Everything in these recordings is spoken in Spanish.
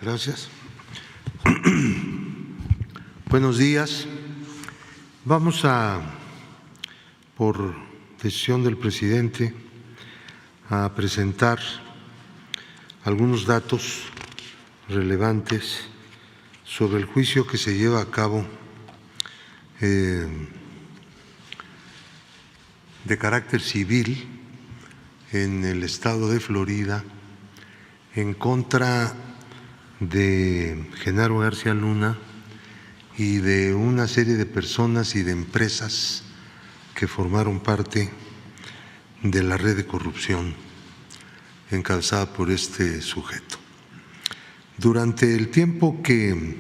Gracias. Buenos días. Vamos por decisión del presidente, a presentar algunos datos relevantes sobre el juicio que se lleva a cabo de carácter civil en el estado de Florida en contra de Genaro García Luna y de una serie de personas y de empresas que formaron parte de la red de corrupción encabezada por este sujeto. Durante el tiempo que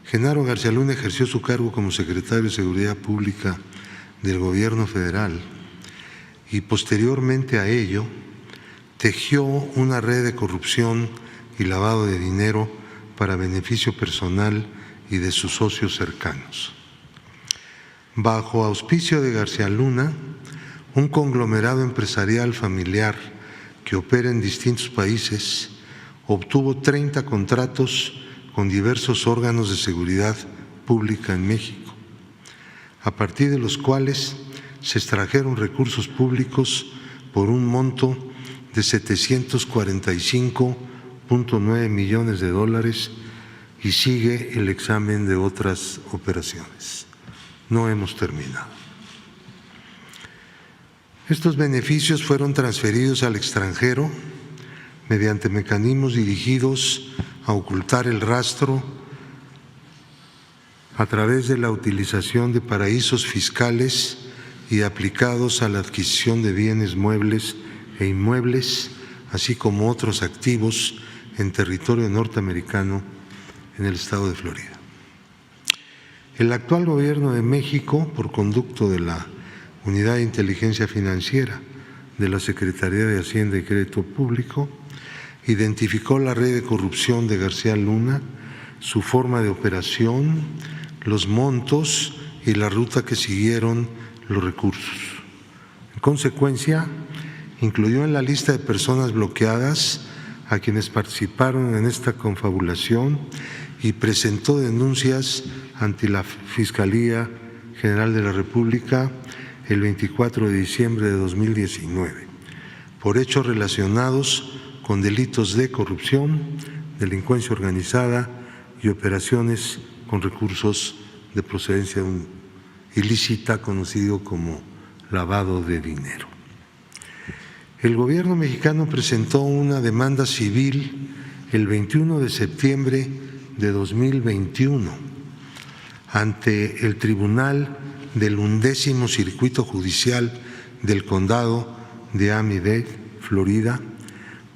Genaro García Luna ejerció su cargo como secretario de Seguridad Pública del Gobierno Federal y posteriormente a ello tejió una red de corrupción y lavado de dinero para beneficio personal y de sus socios cercanos. Bajo auspicio de García Luna, un conglomerado empresarial familiar que opera en distintos países obtuvo 30 contratos con diversos órganos de seguridad pública en México, a partir de los cuales se extrajeron recursos públicos por un monto de 745.9 millones de dólares y sigue el examen de otras operaciones. No hemos terminado. Estos beneficios fueron transferidos al extranjero mediante mecanismos dirigidos a ocultar el rastro a través de la utilización de paraísos fiscales y aplicados a la adquisición de bienes muebles e inmuebles, así como otros activos en territorio norteamericano en el estado de Florida. El actual Gobierno de México, por conducto de la Unidad de Inteligencia Financiera de la Secretaría de Hacienda y Crédito Público, identificó la red de corrupción de García Luna, su forma de operación, los montos y la ruta que siguieron los recursos. En consecuencia, incluyó en la lista de personas bloqueadas a quienes participaron en esta confabulación y presentó denuncias ante la Fiscalía General de la República el 24 de diciembre de 2019 por hechos relacionados con delitos de corrupción, delincuencia organizada y operaciones con recursos de procedencia ilícita, conocido como lavado de dinero. El Gobierno mexicano presentó una demanda civil el 21 de septiembre de 2021 ante el Tribunal del 11º Circuito Judicial del Condado de Miami-Dade, Florida,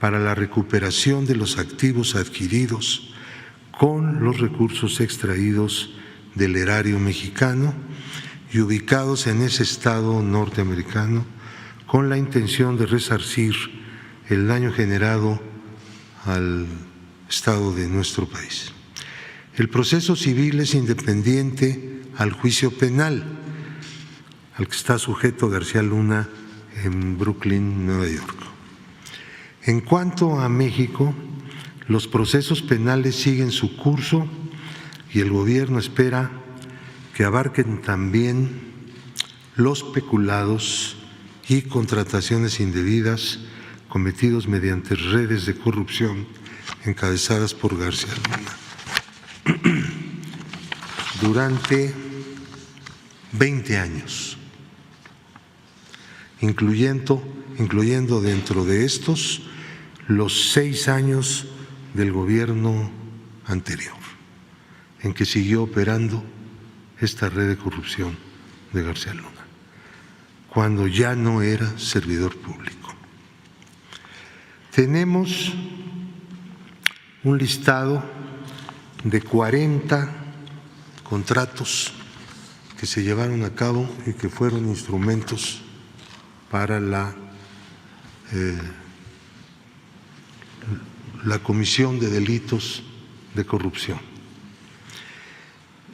para la recuperación de los activos adquiridos con los recursos extraídos del erario mexicano y ubicados en ese estado norteamericano, con la intención de resarcir el daño generado al estado de nuestro país. El proceso civil es independiente al juicio penal al que está sujeto García Luna en Brooklyn, Nueva York. En cuanto a México, los procesos penales siguen su curso y el Gobierno espera que abarquen también los peculados y contrataciones indebidas cometidos mediante redes de corrupción encabezadas por García Luna durante 20 años, incluyendo dentro de estos los 6 años del gobierno anterior, en que siguió operando esta red de corrupción de García Luna, cuando ya no era servidor público. Tenemos un listado de 40 contratos que se llevaron a cabo y que fueron instrumentos para la comisión de delitos de corrupción.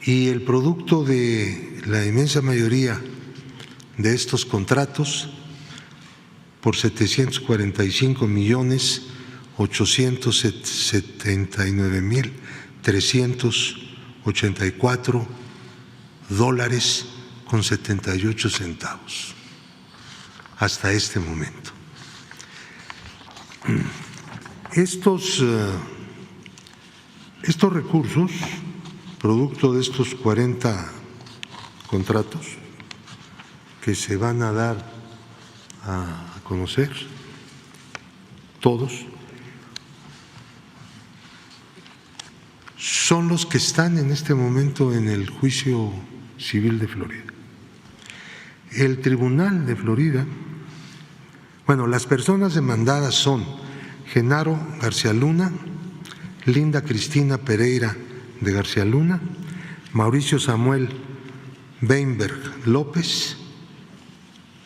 Y el producto de la inmensa mayoría de estos contratos, por 745 millones, $879,384.78 hasta este momento. Estos recursos, producto de estos 40 contratos que se van a dar a conocer, todos, son los que están en este momento en el juicio civil de Florida. El Tribunal de Florida, bueno, las personas demandadas son Genaro García Luna, Linda Cristina Pereira de García Luna, Mauricio Samuel Weinberg López,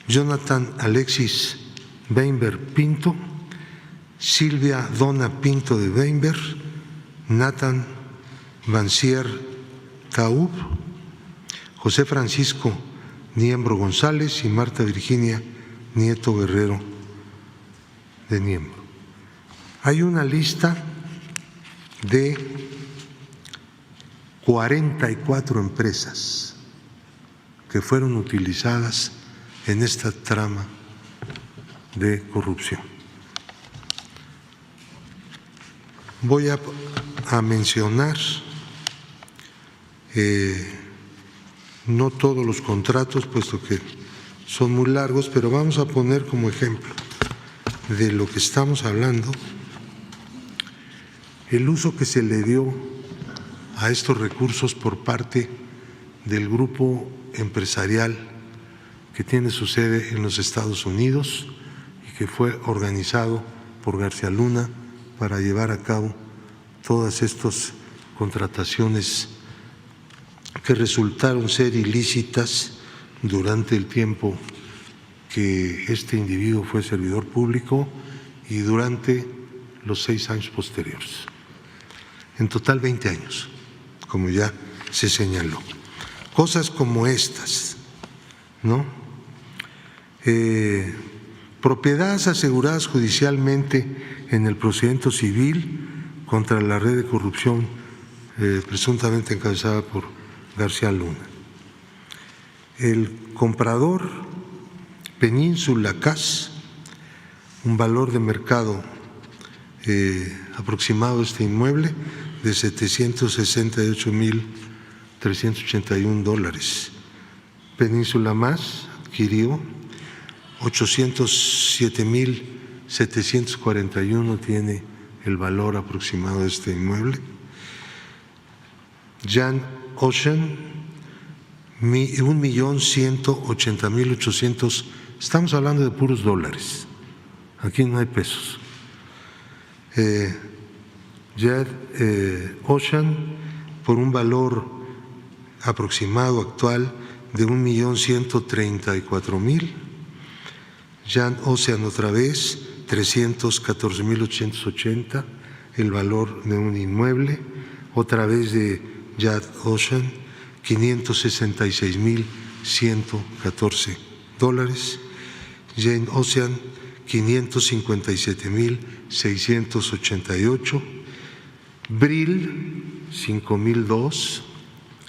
Jonathan Alexis Weinberg Pinto, Silvia Donna Pinto de Weinberg, Nathan Vancier Taub, José Francisco Niembro González y Marta Virginia Nieto Guerrero de Niembro. Hay una lista de 44 empresas que fueron utilizadas en esta trama de corrupción. Voy a mencionar no todos los contratos, puesto que son muy largos, pero vamos a poner como ejemplo de lo que estamos hablando el uso que se le dio a estos recursos por parte del grupo empresarial que tiene su sede en los Estados Unidos y que fue organizado por García Luna para llevar a cabo todas estas contrataciones que resultaron ser ilícitas durante el tiempo que este individuo fue servidor público y durante los 6 años posteriores. En total 20 años, como ya se señaló. Cosas como estas, ¿no? Propiedades aseguradas judicialmente en el procedimiento civil contra la red de corrupción presuntamente encabezada por García Luna. El comprador Península CAS, un valor de mercado aproximado de este inmueble de $768,381. Península Más adquirió 807,741 tiene el valor aproximado de este inmueble. Jan Ocean, 1,180,800. Estamos hablando de puros dólares. Aquí no hay pesos. Jan Ocean, por un valor aproximado actual de 1,134,000. Jan Ocean otra vez, 314,880, el valor de un inmueble. Otra vez de Jan Ocean, $566,114. Jan Ocean, 557,688. Brill, 5,002,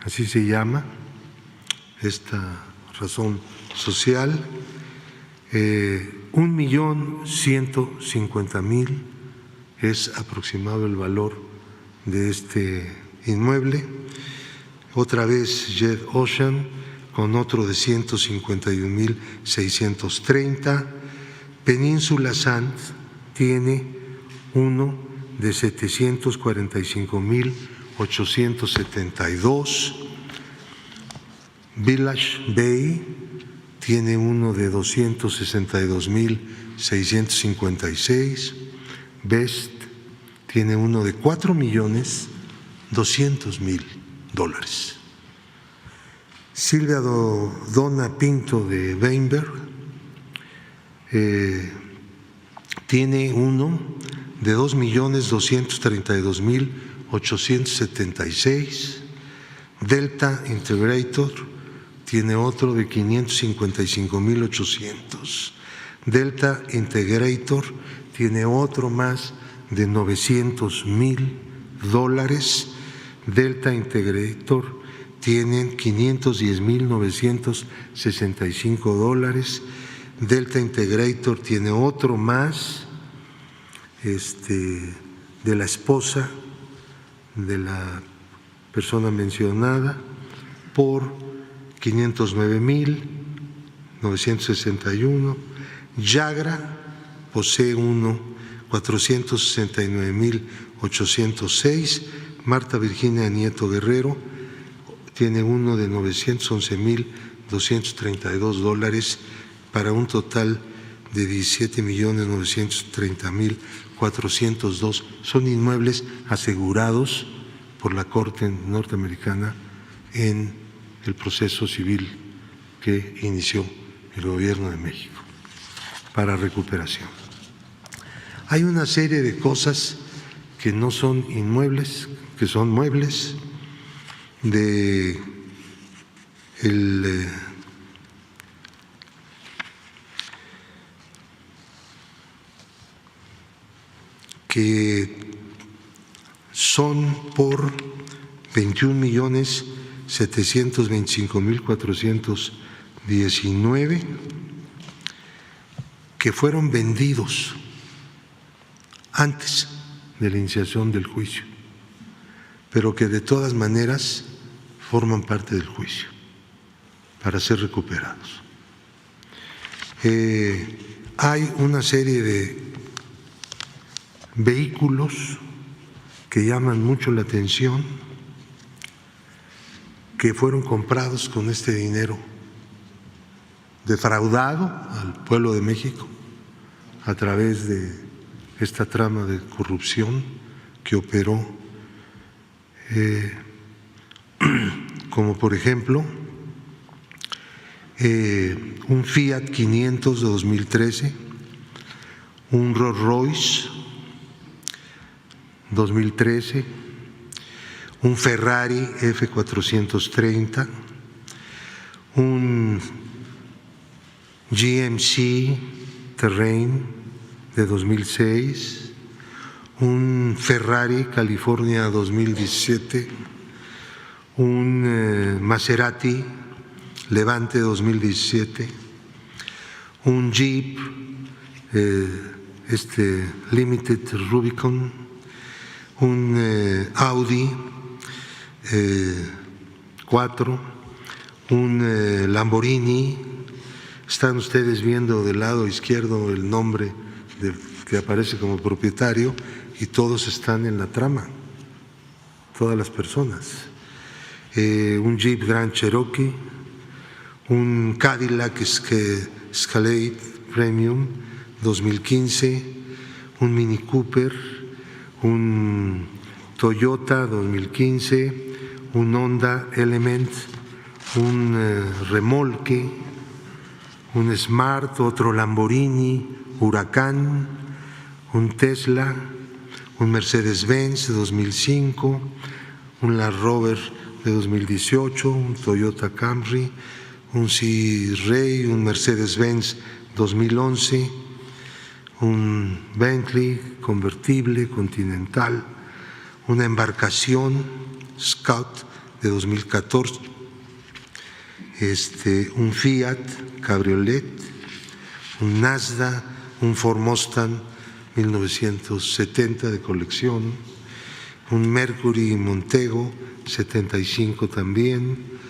así se llama esta razón social. 1,150,000 es aproximado el valor de este inmueble. Otra vez Jet Ocean con otro de 151,630. Península Sand tiene uno de 745,872. Village Bay tiene uno de 262,656. Best tiene uno de $4,200,000. Silvia Donna Pinto de Weinberg tiene uno de 2,232,876. Delta Integrator tiene otro de 555,800. Delta Integrator tiene otro más de $900,000. Delta Integrator tienen $510,965. Delta Integrator tiene otro más, de la esposa de la persona mencionada, por $509,961. Yagra posee uno, $469,806. Marta Virginia Nieto Guerrero tiene uno de $911,232, para un total de $17,930,402. Son inmuebles asegurados por la Corte norteamericana en el proceso civil que inició el Gobierno de México para recuperación. Hay una serie de cosas que no son inmuebles, que son muebles, que son por 21,725,419, que fueron vendidos antes de la iniciación del juicio, pero que de todas maneras forman parte del juicio para ser recuperados. Hay una serie de vehículos que llaman mucho la atención, que fueron comprados con este dinero defraudado al pueblo de México a través de esta trama de corrupción que operó, como por ejemplo un Fiat 500 de 2013, un Rolls Royce 2013, un Ferrari F430, un GMC Terrain de 2006, un Ferrari California 2017, un Maserati Levante 2017, un Jeep Limited Rubicon, un Audi 4, un Lamborghini. Están ustedes viendo del lado izquierdo el nombre que aparece como propietario, y todos están en la trama, todas las personas. Un Jeep Grand Cherokee, un Cadillac Escalade Premium 2015, un Mini Cooper, un Toyota 2015, un Honda Element, un remolque, un Smart, otro Lamborghini Huracán, un Tesla, un Mercedes-Benz de 2005, un Land Rover de 2018, un Toyota Camry, un Sea Ray, un Mercedes-Benz 2011, un Bentley convertible Continental, una embarcación Scout de 2014, un Fiat Cabriolet, un Mazda, un Ford Mustang 1970 de colección, un Mercury Montego 75 también,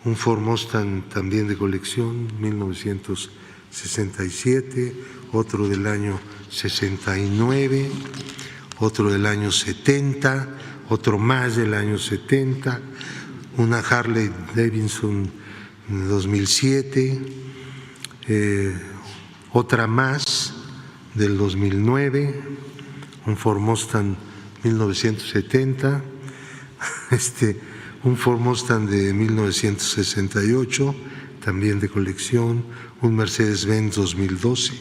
un Ford Mustang también de colección 1967, otro del año 69, otro del año 70, otro más del año 70, una Harley Davidson 2007, otra más del 2009, un Ford Mustang 1970, un Ford Mustang de 1968, también de colección, un Mercedes-Benz 2012,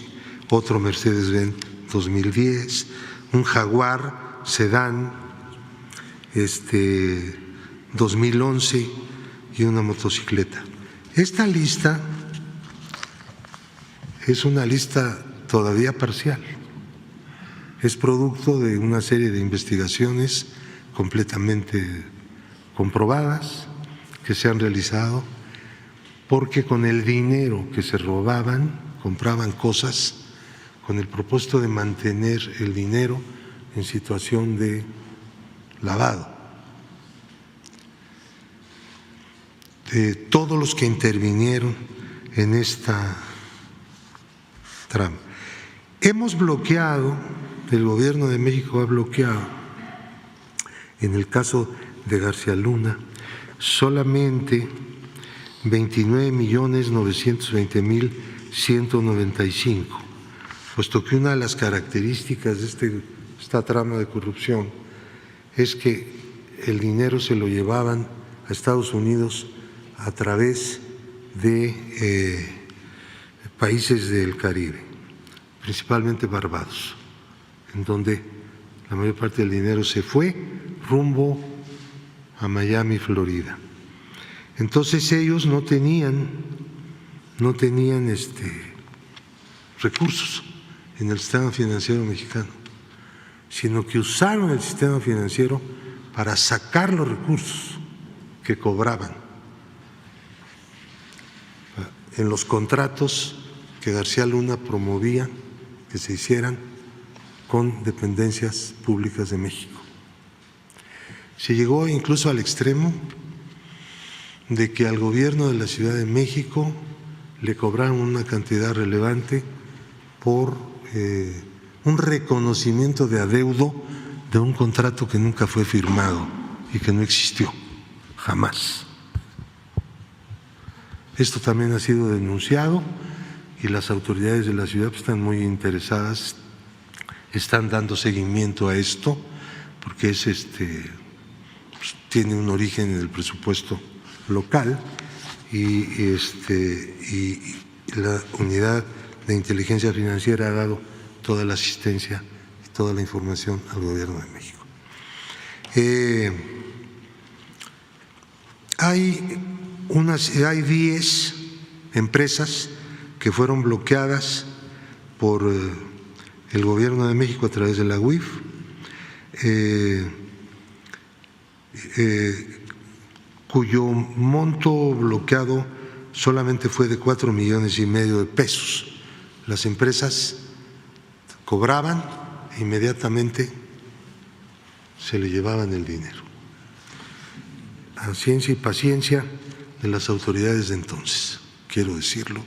otro Mercedes-Benz 2010, un Jaguar sedán 2011 y una motocicleta. Esta lista es una lista todavía parcial. es producto de una serie de investigaciones completamente comprobadas que se han realizado, porque con el dinero que se robaban compraban cosas con el propósito de mantener el dinero en situación de lavado. Todos los que intervinieron en esta trama. Hemos bloqueado, el Gobierno de México ha bloqueado, en el caso de García Luna, solamente 29.920.195, puesto que una de las características de esta trama de corrupción es que el dinero se lo llevaban a Estados Unidos a través de países del Caribe, principalmente Barbados, en donde la mayor parte del dinero se fue rumbo a Miami, Florida. Entonces ellos no tenían recursos en el sistema financiero mexicano, sino que usaron el sistema financiero para sacar los recursos que cobraban en los contratos que García Luna promovía que se hicieran con dependencias públicas de México. Se llegó incluso al extremo de que al gobierno de la Ciudad de México le cobraron una cantidad relevante por un reconocimiento de adeudo de un contrato que nunca fue firmado y que no existió, jamás. Esto también ha sido denunciado y las autoridades de la ciudad están muy interesadas, están dando seguimiento a esto, porque es tiene un origen en el presupuesto local y la unidad de inteligencia financiera ha dado toda la asistencia y toda la información al Gobierno de México. Hay 10 empresas que fueron bloqueadas por el Gobierno de México a través de la UIF, cuyo monto bloqueado solamente fue de 4,5 millones de pesos. Las empresas cobraban e inmediatamente se le llevaban el dinero. A ciencia y paciencia de las autoridades de entonces, quiero decirlo,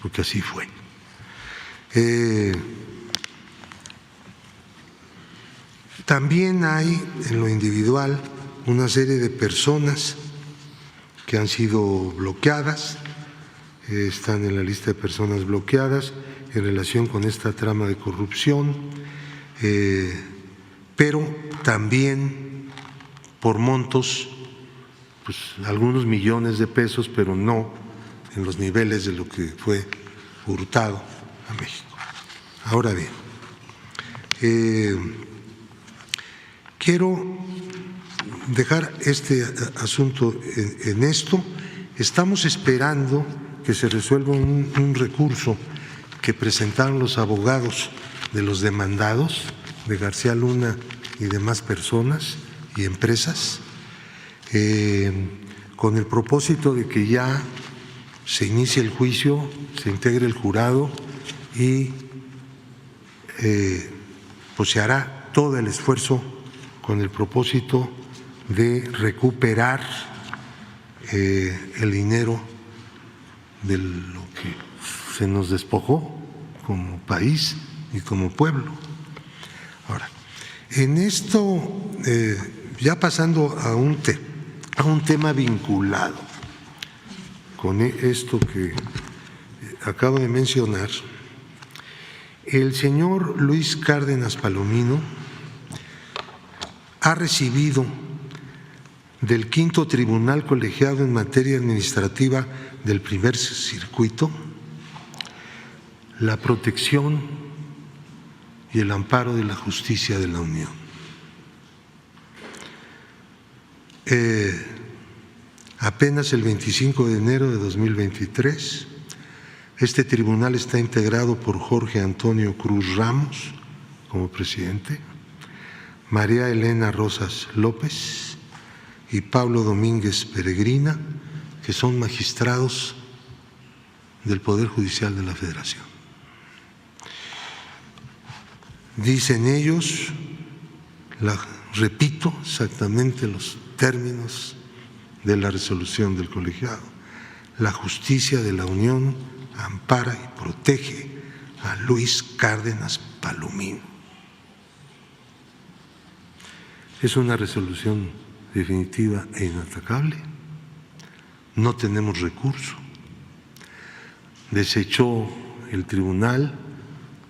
porque así fue. También hay en lo individual una serie de personas que han sido bloqueadas, están en la lista de personas bloqueadas en relación con esta trama de corrupción, pero también por montos, pues algunos millones de pesos, pero no en los niveles de lo que fue hurtado a México. Ahora bien, quiero dejar este asunto en esto. Estamos esperando que se resuelva un recurso que presentaron los abogados de los demandados, de García Luna y demás personas y empresas, con el propósito de que ya se inicie el juicio, se integre el jurado y pues se hará todo el esfuerzo con el propósito de recuperar el dinero de lo que se nos despojó como país y como pueblo. Ahora, en esto, ya pasando a un tema vinculado con esto que acabo de mencionar, el señor Luis Cárdenas Palomino ha recibido del Quinto Tribunal Colegiado en Materia Administrativa del Primer Circuito la protección y el amparo de la justicia de la Unión. Apenas el 25 de enero de 2023, este tribunal está integrado por Jorge Antonio Cruz Ramos, como presidente, María Elena Rosas López y Pablo Domínguez Peregrina, que son magistrados del Poder Judicial de la Federación. Dicen ellos, repito exactamente los términos de la resolución del colegiado: la justicia de la Unión ampara y protege a Luis Cárdenas Palomino. Es una resolución definitiva e inatacable. No tenemos recurso. Desechó el tribunal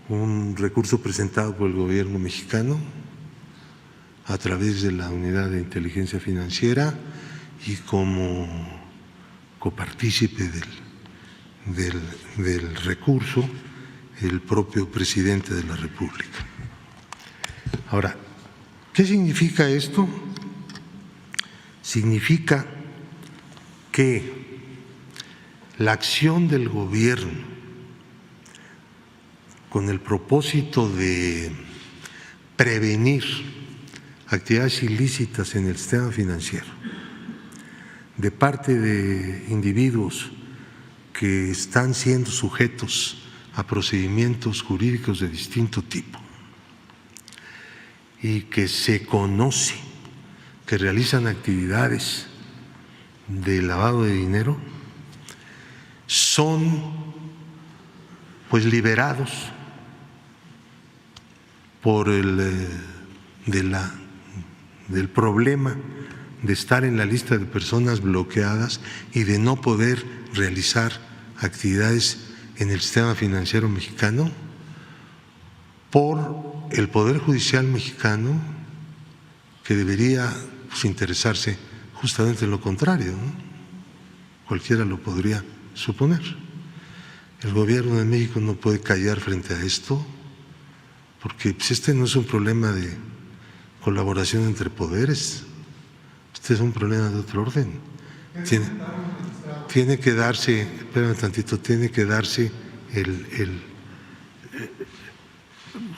un recurso presentado por el gobierno mexicano a través de la Unidad de Inteligencia Financiera y como copartícipe del recurso el propio presidente de la República. Ahora, ¿qué significa esto? Significa que la acción del gobierno con el propósito de prevenir actividades ilícitas en el sistema financiero de parte de individuos que están siendo sujetos a procedimientos jurídicos de distinto tipo y que se conoce que realizan actividades de lavado de dinero, son pues liberados por del problema de estar en la lista de personas bloqueadas y de no poder realizar actividades en el sistema financiero mexicano por el Poder Judicial mexicano, que debería interesarse justamente en lo contrario, ¿no? Cualquiera lo podría suponer. El gobierno de México no puede callar frente a esto, porque pues, este no es un problema de colaboración entre poderes, este es un problema de otro orden. Tiene que darse, espérame tantito, tiene que darse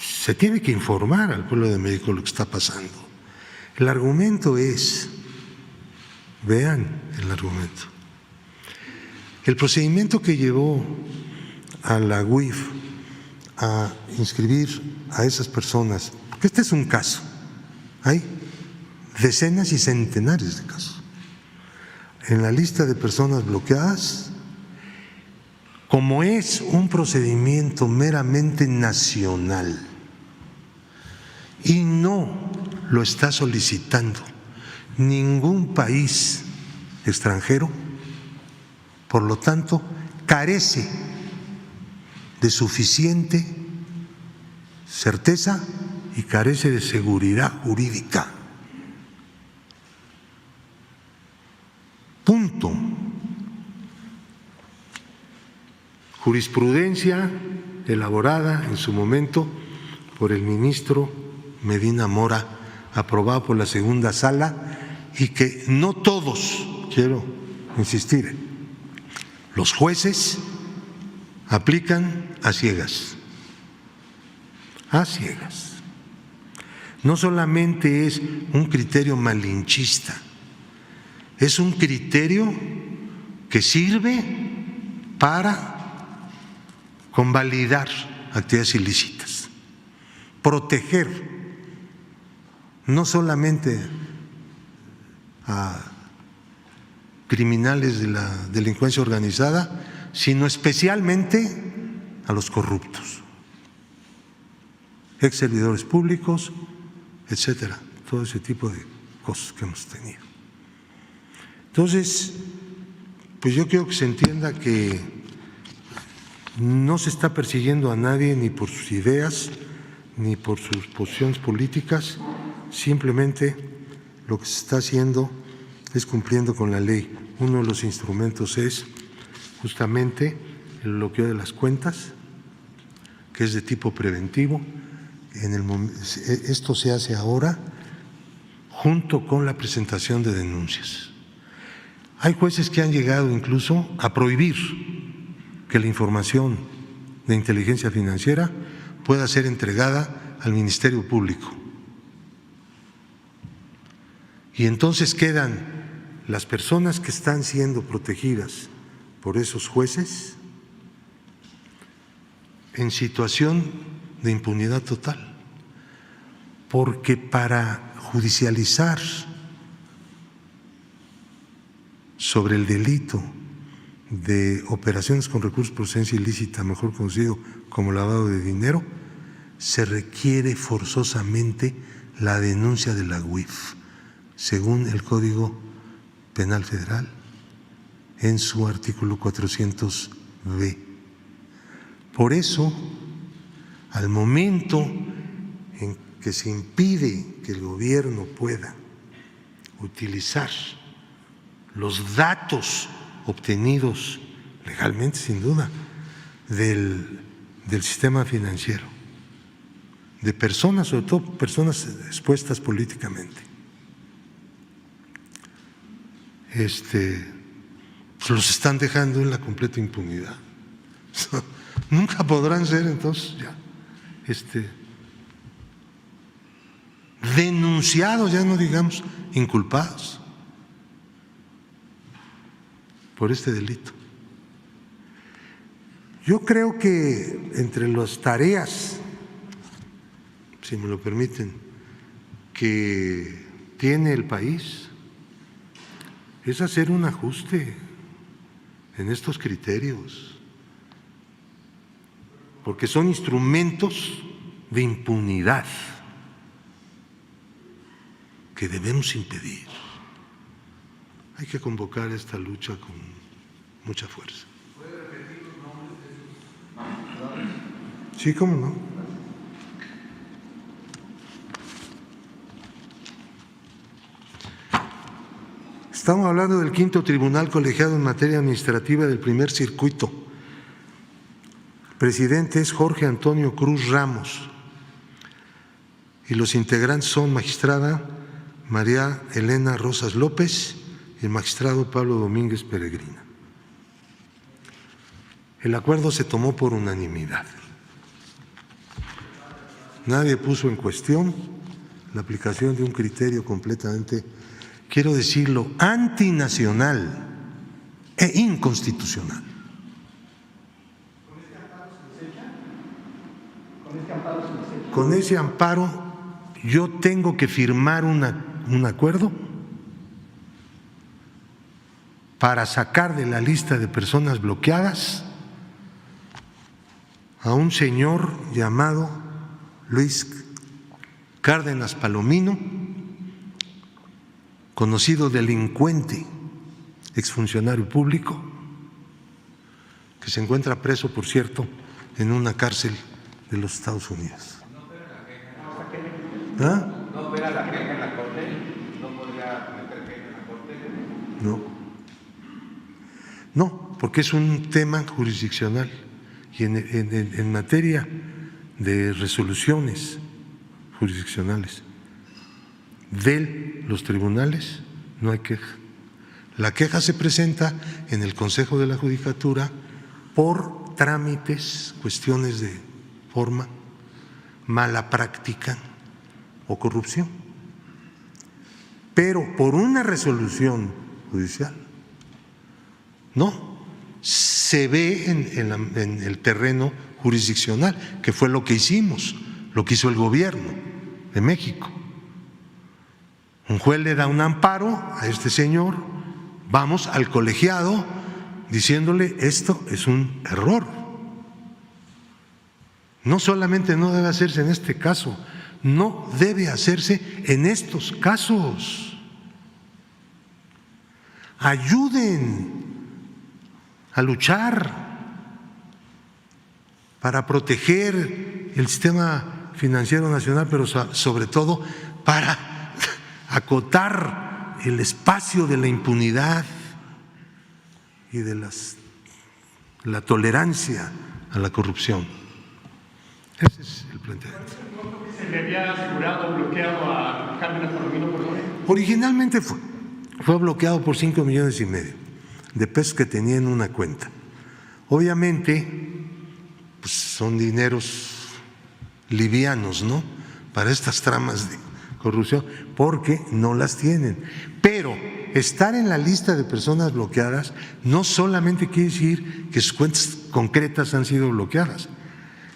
se tiene que informar al pueblo de México lo que está pasando. El argumento es, vean el argumento, el procedimiento que llevó a la UIF a inscribir a esas personas, porque este es un caso, hay decenas y centenares de casos, en la lista de personas bloqueadas, como es un procedimiento meramente nacional y no lo está solicitando ningún país extranjero, por lo tanto, carece de suficiente certeza y carece de seguridad jurídica. Punto. Jurisprudencia elaborada en su momento por el ministro Medina Mora, aprobada por la segunda sala, y que no todos, quiero insistir, los jueces aplican a ciegas. A ciegas. No solamente es un criterio malinchista, es un criterio que sirve para convalidar actividades ilícitas, proteger no solamente a criminales de la delincuencia organizada, sino especialmente a los corruptos, ex servidores públicos, etcétera, todo ese tipo de cosas que hemos tenido. Entonces, pues yo quiero que se entienda que no se está persiguiendo a nadie ni por sus ideas ni por sus posiciones políticas, simplemente lo que se está haciendo es cumpliendo con la ley. Uno de los instrumentos es justamente el bloqueo de las cuentas, que es de tipo preventivo. Esto se hace ahora junto con la presentación de denuncias. Hay jueces que han llegado incluso a prohibir que la información de inteligencia financiera pueda ser entregada al Ministerio Público. Y entonces quedan las personas que están siendo protegidas por esos jueces en situación de impunidad total, porque para judicializar sobre el delito de operaciones con recursos de procedencia ilícita, mejor conocido como lavado de dinero, se requiere forzosamente la denuncia de la UIF, según el Código Penal Federal, en su artículo 400B. Por eso, al momento en que se impide que el gobierno pueda utilizar los datos obtenidos legalmente, sin duda, del sistema financiero, de personas, sobre todo personas expuestas políticamente, pues los están dejando en la completa impunidad. Nunca podrán ser entonces ya denunciados, ya no digamos inculpados por este delito. Yo creo que entre las tareas, si me lo permiten, que tiene el país es hacer un ajuste en estos criterios, porque son instrumentos de impunidad que debemos impedir. Hay que convocar esta lucha con mucha fuerza. ¿Puede repetir los nombres de esos? Sí, cómo no. Estamos hablando del quinto tribunal colegiado en materia administrativa del primer circuito. Presidente es Jorge Antonio Cruz Ramos y los integrantes son magistrada María Elena Rosas López y el magistrado Pablo Domínguez Peregrina. El acuerdo se tomó por unanimidad. Nadie puso en cuestión la aplicación de un criterio completamente, quiero decirlo, antinacional e inconstitucional. Con ese amparo yo tengo que firmar un acuerdo para sacar de la lista de personas bloqueadas a un señor llamado Luis Cárdenas Palomino, conocido delincuente, exfuncionario público, que se encuentra preso, por cierto, en una cárcel de los Estados Unidos. ¿Ah? ¿No opera la queja en la Corte? ¿No podría meter queja en la Corte? No, porque es un tema jurisdiccional y en materia de resoluciones jurisdiccionales de los tribunales no hay queja. La queja se presenta en el Consejo de la Judicatura por trámites, cuestiones de forma, mala práctica o corrupción, pero por una resolución judicial no se ve en el terreno jurisdiccional, que fue lo que hicimos, lo que hizo el gobierno de México. Un juez le da un amparo a este señor, vamos al colegiado diciéndole esto es un error. No solamente no debe hacerse en este caso, no debe hacerse en estos casos. Ayuden a luchar para proteger el sistema financiero nacional, pero sobre todo para acotar el espacio de la impunidad y de la tolerancia a la corrupción. Ese es el planteamiento. ¿Se le había asegurado bloqueado a Cárdenas Palomino por dónde? Originalmente fue bloqueado por 5,5 millones de pesos que tenía en una cuenta. Obviamente, pues son dineros livianos, ¿no?, para estas tramas de corrupción, porque no las tienen. Pero estar en la lista de personas bloqueadas no solamente quiere decir que sus cuentas concretas han sido bloqueadas,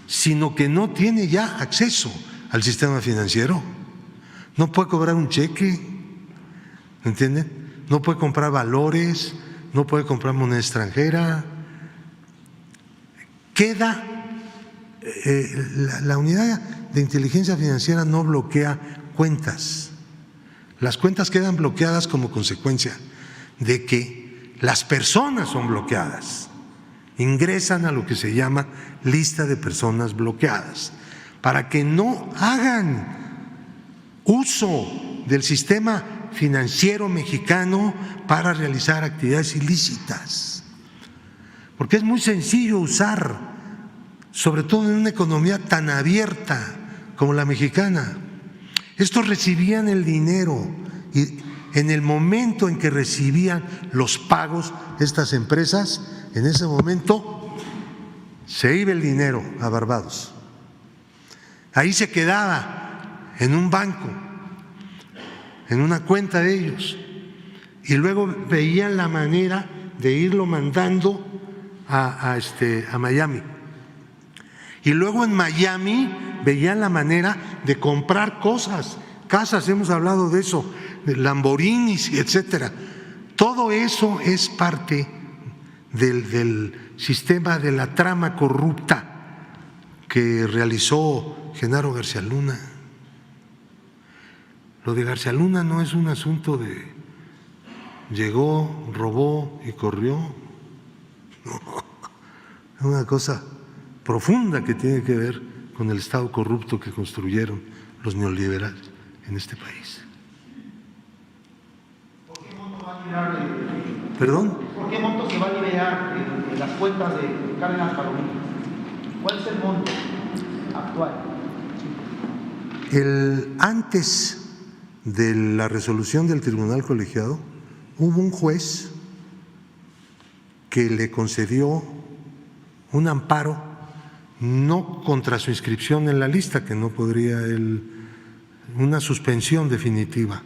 sino que no tiene ya acceso al sistema financiero. No puede cobrar un cheque, ¿entienden? No puede comprar valores, no puede comprar moneda extranjera. Queda, la unidad de inteligencia financiera no bloquea cuentas. Las cuentas quedan bloqueadas como consecuencia de que las personas son bloqueadas. Ingresan a lo que se llama lista de personas bloqueadas para que no hagan uso del sistema financiero mexicano para realizar actividades ilícitas. Porque es muy sencillo usar, sobre todo en una economía tan abierta como la mexicana. Estos recibían el dinero y en el momento en que recibían los pagos estas empresas, en ese momento se iba el dinero a Barbados. Ahí se quedaba en un banco, en una cuenta de ellos, y luego veían la manera de irlo mandando a Miami. Y luego en Miami veían la manera de comprar cosas, casas, hemos hablado de eso, de Lamborghinis, etcétera. Todo eso es parte del sistema de la trama corrupta que realizó Genaro García Luna. Lo de García Luna no es un asunto de llegó, robó y corrió. No, es una cosa profunda que tiene que ver con el Estado corrupto que construyeron los neoliberales en este país. ¿Por qué monto va a liberar ¿Perdón? ¿Por qué monto se va a liberar en las cuentas de Cárdenas Palomino? ¿Cuál es el monto actual? Antes de la resolución del tribunal colegiado, hubo un juez que le concedió un amparo, no contra su inscripción en la lista, que no podría una suspensión definitiva.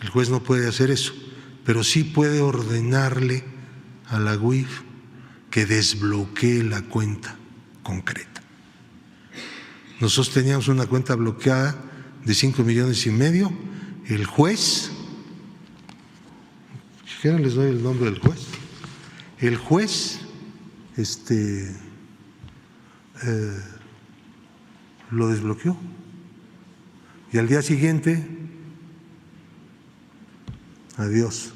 El juez no puede hacer eso, pero sí puede ordenarle a la UIF que desbloquee la cuenta concreta. Nosotros teníamos una cuenta bloqueada de 5,5 millones. El juez, si quieren les doy el nombre del juez. El juez lo desbloqueó y al día siguiente, adiós.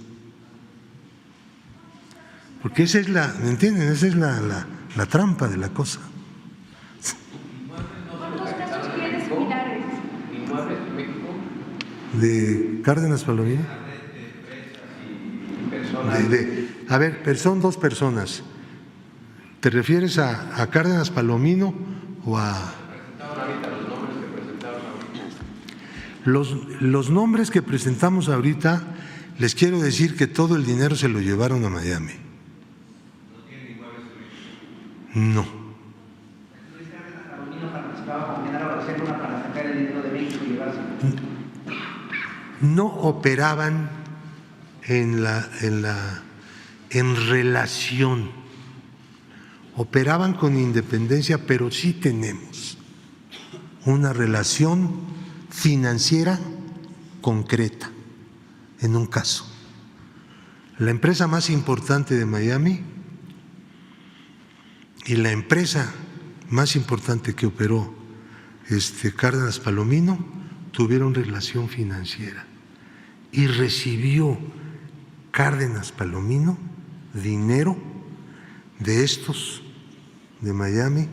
Porque esa es la, ¿me entienden? Esa es la trampa de la cosa. ¿Cuántos casos tiene similares? ¿Inmuebles en México? De Cárdenas Palomino. A ver, son dos personas. ¿Te refieres a Cárdenas Palomino o a...? Los nombres que presentamos ahorita, les quiero decir que todo el dinero se lo llevaron a Miami. ¿No tiene inmuebles turísticos? No. Luis Cárdenas Palomino participaba con Genaro García Luna para sacar el dinero de México y llevarse. No operaban en relación, operaban con independencia, pero sí tenemos una relación financiera concreta en un caso. La empresa más importante de Miami y la empresa más importante que operó Cárdenas Palomino tuvieron relación financiera y recibió Cárdenas Palomino dinero de estos de Miami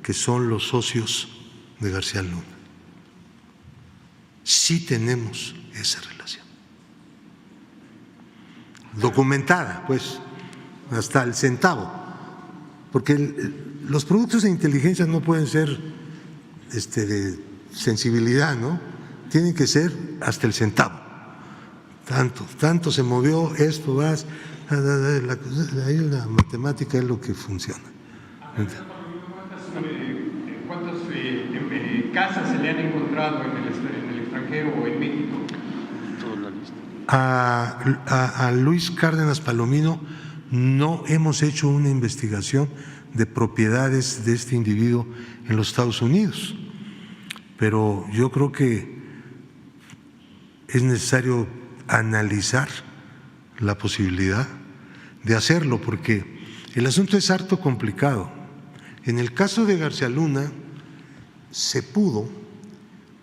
que son los socios de García Luna. Sí tenemos esa relación documentada, pues, hasta el centavo, porque los productos de inteligencia no pueden ser de sensibilidad, ¿no? Tienen que ser hasta el centavo. Tanto se movió esto, vas, ahí la matemática es lo que funciona. ¿Cuántos casas se le han encontrado en el extranjero o en México? A Luis Cárdenas Palomino no hemos hecho una investigación de propiedades de este individuo en los Estados Unidos, pero yo creo que es necesario analizar la posibilidad de hacerlo, porque el asunto es harto complicado. En el caso de García Luna se pudo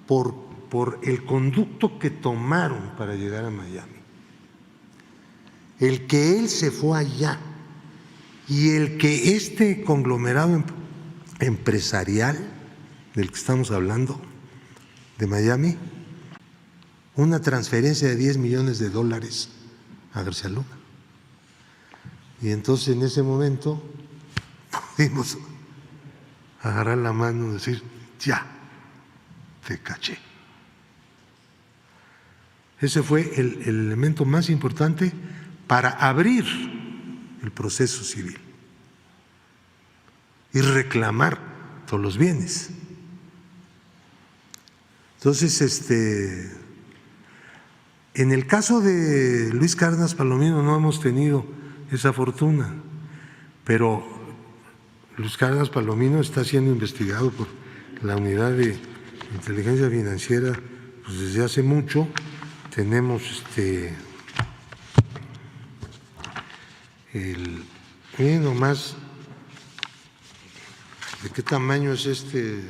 por el conducto que tomaron para llegar a Miami, el que él se fue allá y el que este conglomerado empresarial del que estamos hablando de Miami, una transferencia de $10 millones a García Luna. Y entonces en ese momento pudimos agarrar la mano y decir, ya, te caché. Ese fue el elemento más importante para abrir el proceso civil y reclamar todos los bienes. Entonces, en el caso de Luis Cárdenas Palomino no hemos tenido esa fortuna, pero Luis Cárdenas Palomino está siendo investigado por la Unidad de Inteligencia Financiera pues desde hace mucho. Tenemos miren nomás de qué tamaño es este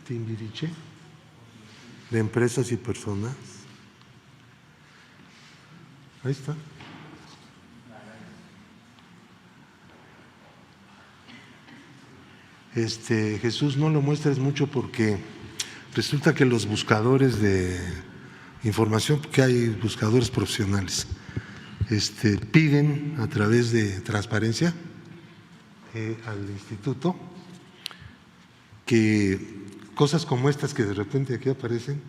Timbiriche de empresas y personas. Ahí está. Jesús, no lo muestres mucho porque resulta que los buscadores de información, porque hay buscadores profesionales, piden a través de transparencia al instituto que cosas como estas que de repente aquí aparecen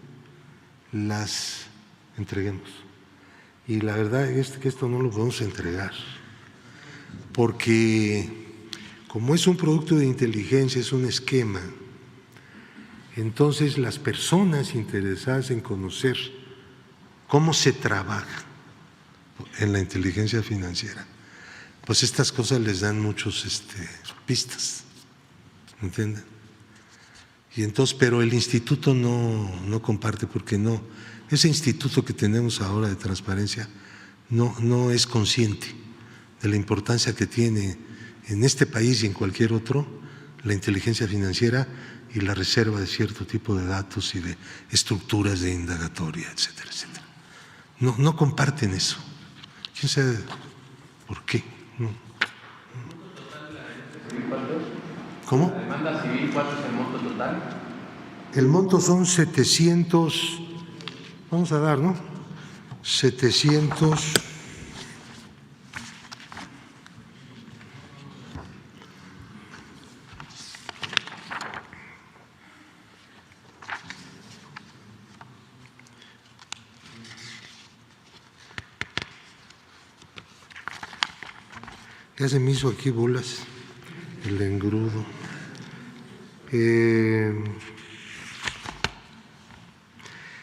las entreguemos. Y la verdad es que esto no lo podemos entregar porque como es un producto de inteligencia, es un esquema, entonces las personas interesadas en conocer cómo se trabaja en la inteligencia financiera, pues estas cosas les dan muchos pistas, ¿entienden? Y entonces, pero el instituto no comparte porque no, ese instituto que tenemos ahora de transparencia no es consciente de la importancia que tiene en este país y en cualquier otro la inteligencia financiera y la reserva de cierto tipo de datos y de estructuras de indagatoria, etcétera, etcétera. No comparten eso. ¿Quién sabe por qué? No. ¿Cómo? La demanda civil, ¿cuánto es el monto total? El monto son 700, vamos a dar, ¿no? 700. Ya se me hizo aquí bolas el engrudo.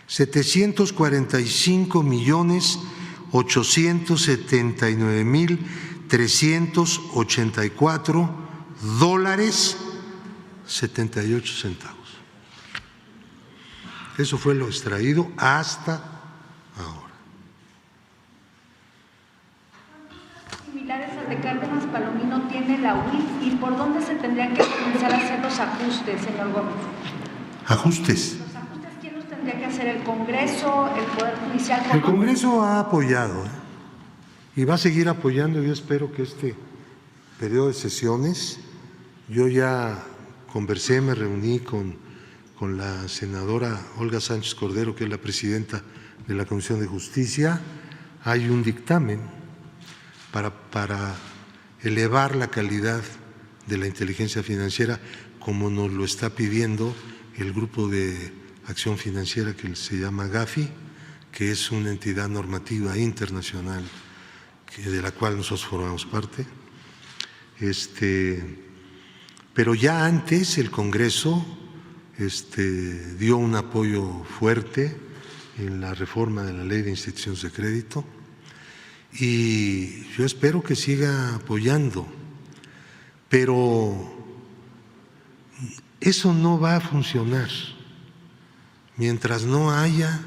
745.879.384 dólares 78 centavos. Eso fue lo extraído hasta ahora. Similares al de Cárdenas Palomino tiene la UIF y por dónde se tendrían que comenzar a hacer los ajustes, señor Gómez. Ajustes. Los ajustes, ¿quién los tendría que hacer? ¿El Congreso, el Poder Judicial? El Congreso ha apoyado y va a seguir apoyando. Yo espero que este periodo de sesiones, yo ya conversé, me reuní con la senadora Olga Sánchez Cordero, que es la presidenta de la Comisión de Justicia. Hay un dictamen para elevar la calidad de la inteligencia financiera, como nos lo está pidiendo el grupo de acción financiera que se llama GAFI, que es una entidad normativa internacional de la cual nosotros formamos parte. Pero ya antes el Congreso dio un apoyo fuerte en la reforma de la Ley de Instituciones de Crédito y yo espero que siga apoyando, pero eso no va a funcionar mientras no haya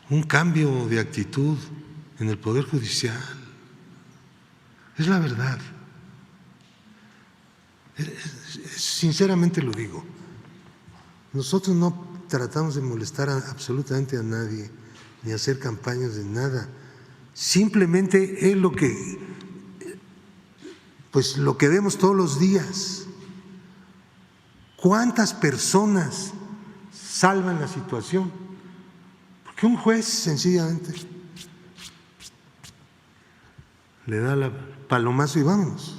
un cambio de actitud en el Poder Judicial. Es la verdad. Sinceramente lo digo. Nosotros no tratamos de molestar absolutamente a nadie, ni hacer campañas de nada. Simplemente es lo que vemos todos los días. ¿Cuántas personas salvan la situación? Porque un juez sencillamente le da el palomazo y vámonos.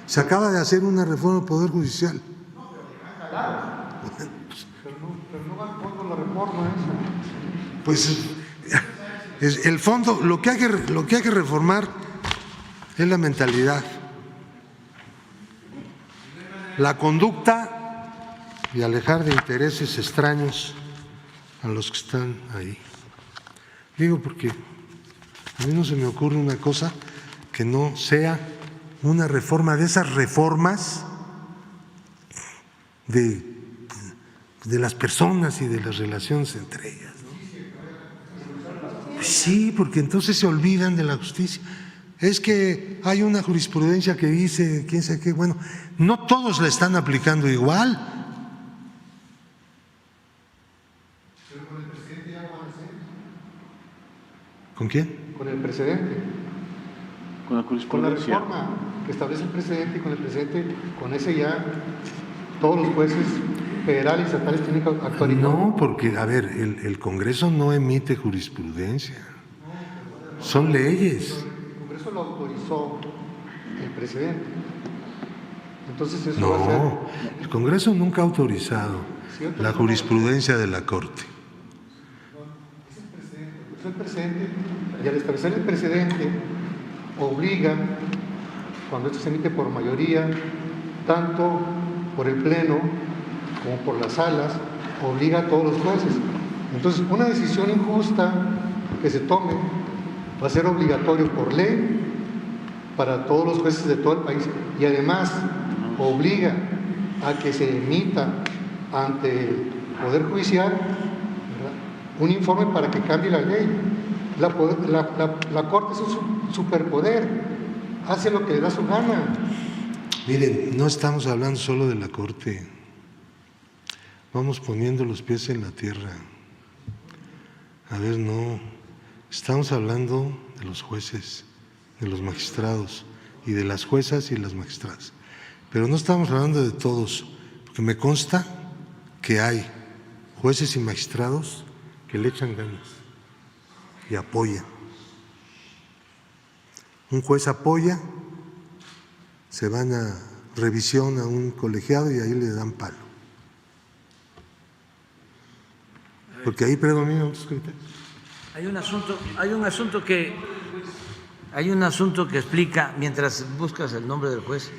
Se acaba de hacer una reforma del Poder Judicial. Pero no va al fondo la reforma esa. Pues el fondo, lo que hay que reformar es la mentalidad, la conducta y alejar de intereses extraños a los que están ahí. Digo porque a mí no se me ocurre una cosa que no sea una reforma de esas reformas de las personas y de las relaciones entre ellas, ¿no? Sí, porque entonces se olvidan de la justicia. Es que hay una jurisprudencia que dice, quién sabe qué, bueno, no todos la están aplicando igual. Pero con el presidente ya lo van a hacer. ¿Con quién? Con el presidente. Con la Con la jurisprudencia. reforma que establece el presidente y con el presidente, con ese ya todos los jueces federales y estatales tienen que actuar. No, porque, a ver, el Congreso no emite jurisprudencia, son leyes. El Congreso lo autorizó el presidente. Entonces eso va a ser. No, el Congreso nunca ha autorizado la jurisprudencia de la Corte. Es el presidente, y al establecer el presidente, obliga, cuando esto se emite por mayoría, tanto por el Pleno como por las salas, obliga a todos los jueces. Entonces, una decisión injusta que se tome va a ser obligatorio por ley para todos los jueces de todo el país y además obliga a que se emita ante el Poder Judicial, ¿verdad?, un informe para que cambie la ley. La Corte es un superpoder, hace lo que le da su gana. Miren, no estamos hablando solo de la Corte, vamos poniendo los pies en la tierra. A ver, no, estamos hablando de los jueces, de los magistrados y de las juezas y las magistradas, pero no estamos hablando de todos, porque me consta que hay jueces y magistrados que le echan ganas y apoyan. Un juez apoya, se van a revisión a un colegiado y ahí le dan palo, porque ahí predominan otros criterios. Hay un asunto que explica, mientras buscas el nombre del juez,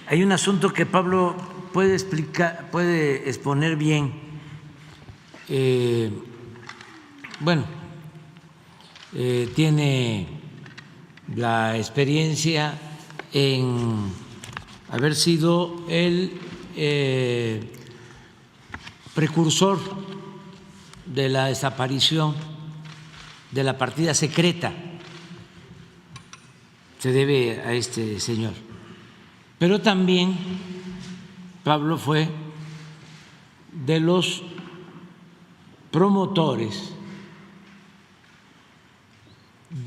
hay un asunto que Pablo puede explicar, puede exponer bien. Tiene la experiencia en haber sido el precursor de la desaparición de la partida secreta, se debe a este señor. Pero también Pablo fue de los promotores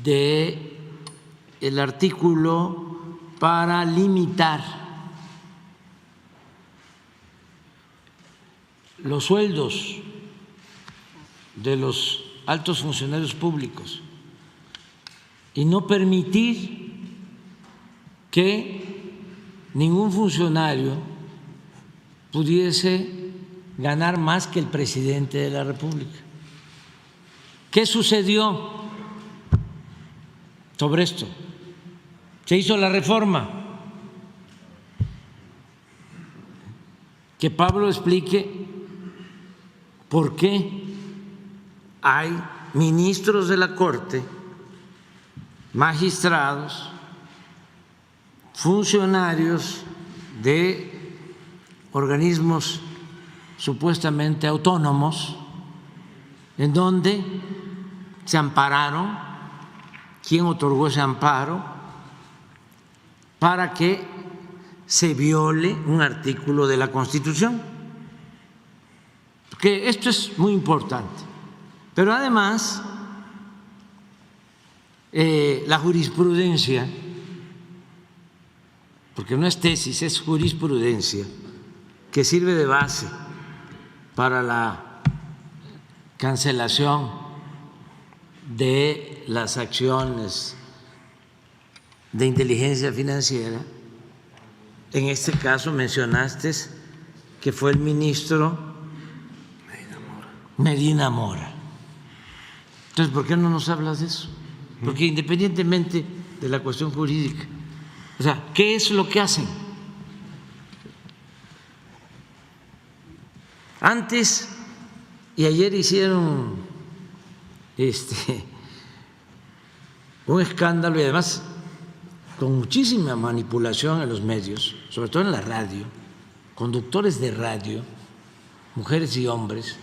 de el artículo para limitar los sueldos de los altos funcionarios públicos y no permitir que ningún funcionario pudiese ganar más que el presidente de la República. ¿Qué sucedió? sobre esto. Se hizo la reforma. Que Pablo explique por qué hay ministros de la Corte, magistrados, funcionarios de organismos supuestamente autónomos, en donde se ampararon, quién otorgó ese amparo para que se viole un artículo de la Constitución. Porque esto es muy importante. Pero además, la jurisprudencia, porque no es tesis, es jurisprudencia, que sirve de base para la cancelación de las acciones de inteligencia financiera. En este caso mencionaste que fue el ministro Medina Mora. Entonces, ¿por qué no nos hablas de eso? Porque independientemente de la cuestión jurídica, o sea, ¿qué es lo que hacen? Antes y ayer hicieron un escándalo y además con muchísima manipulación en los medios, sobre todo en la radio, conductores de radio, mujeres y hombres,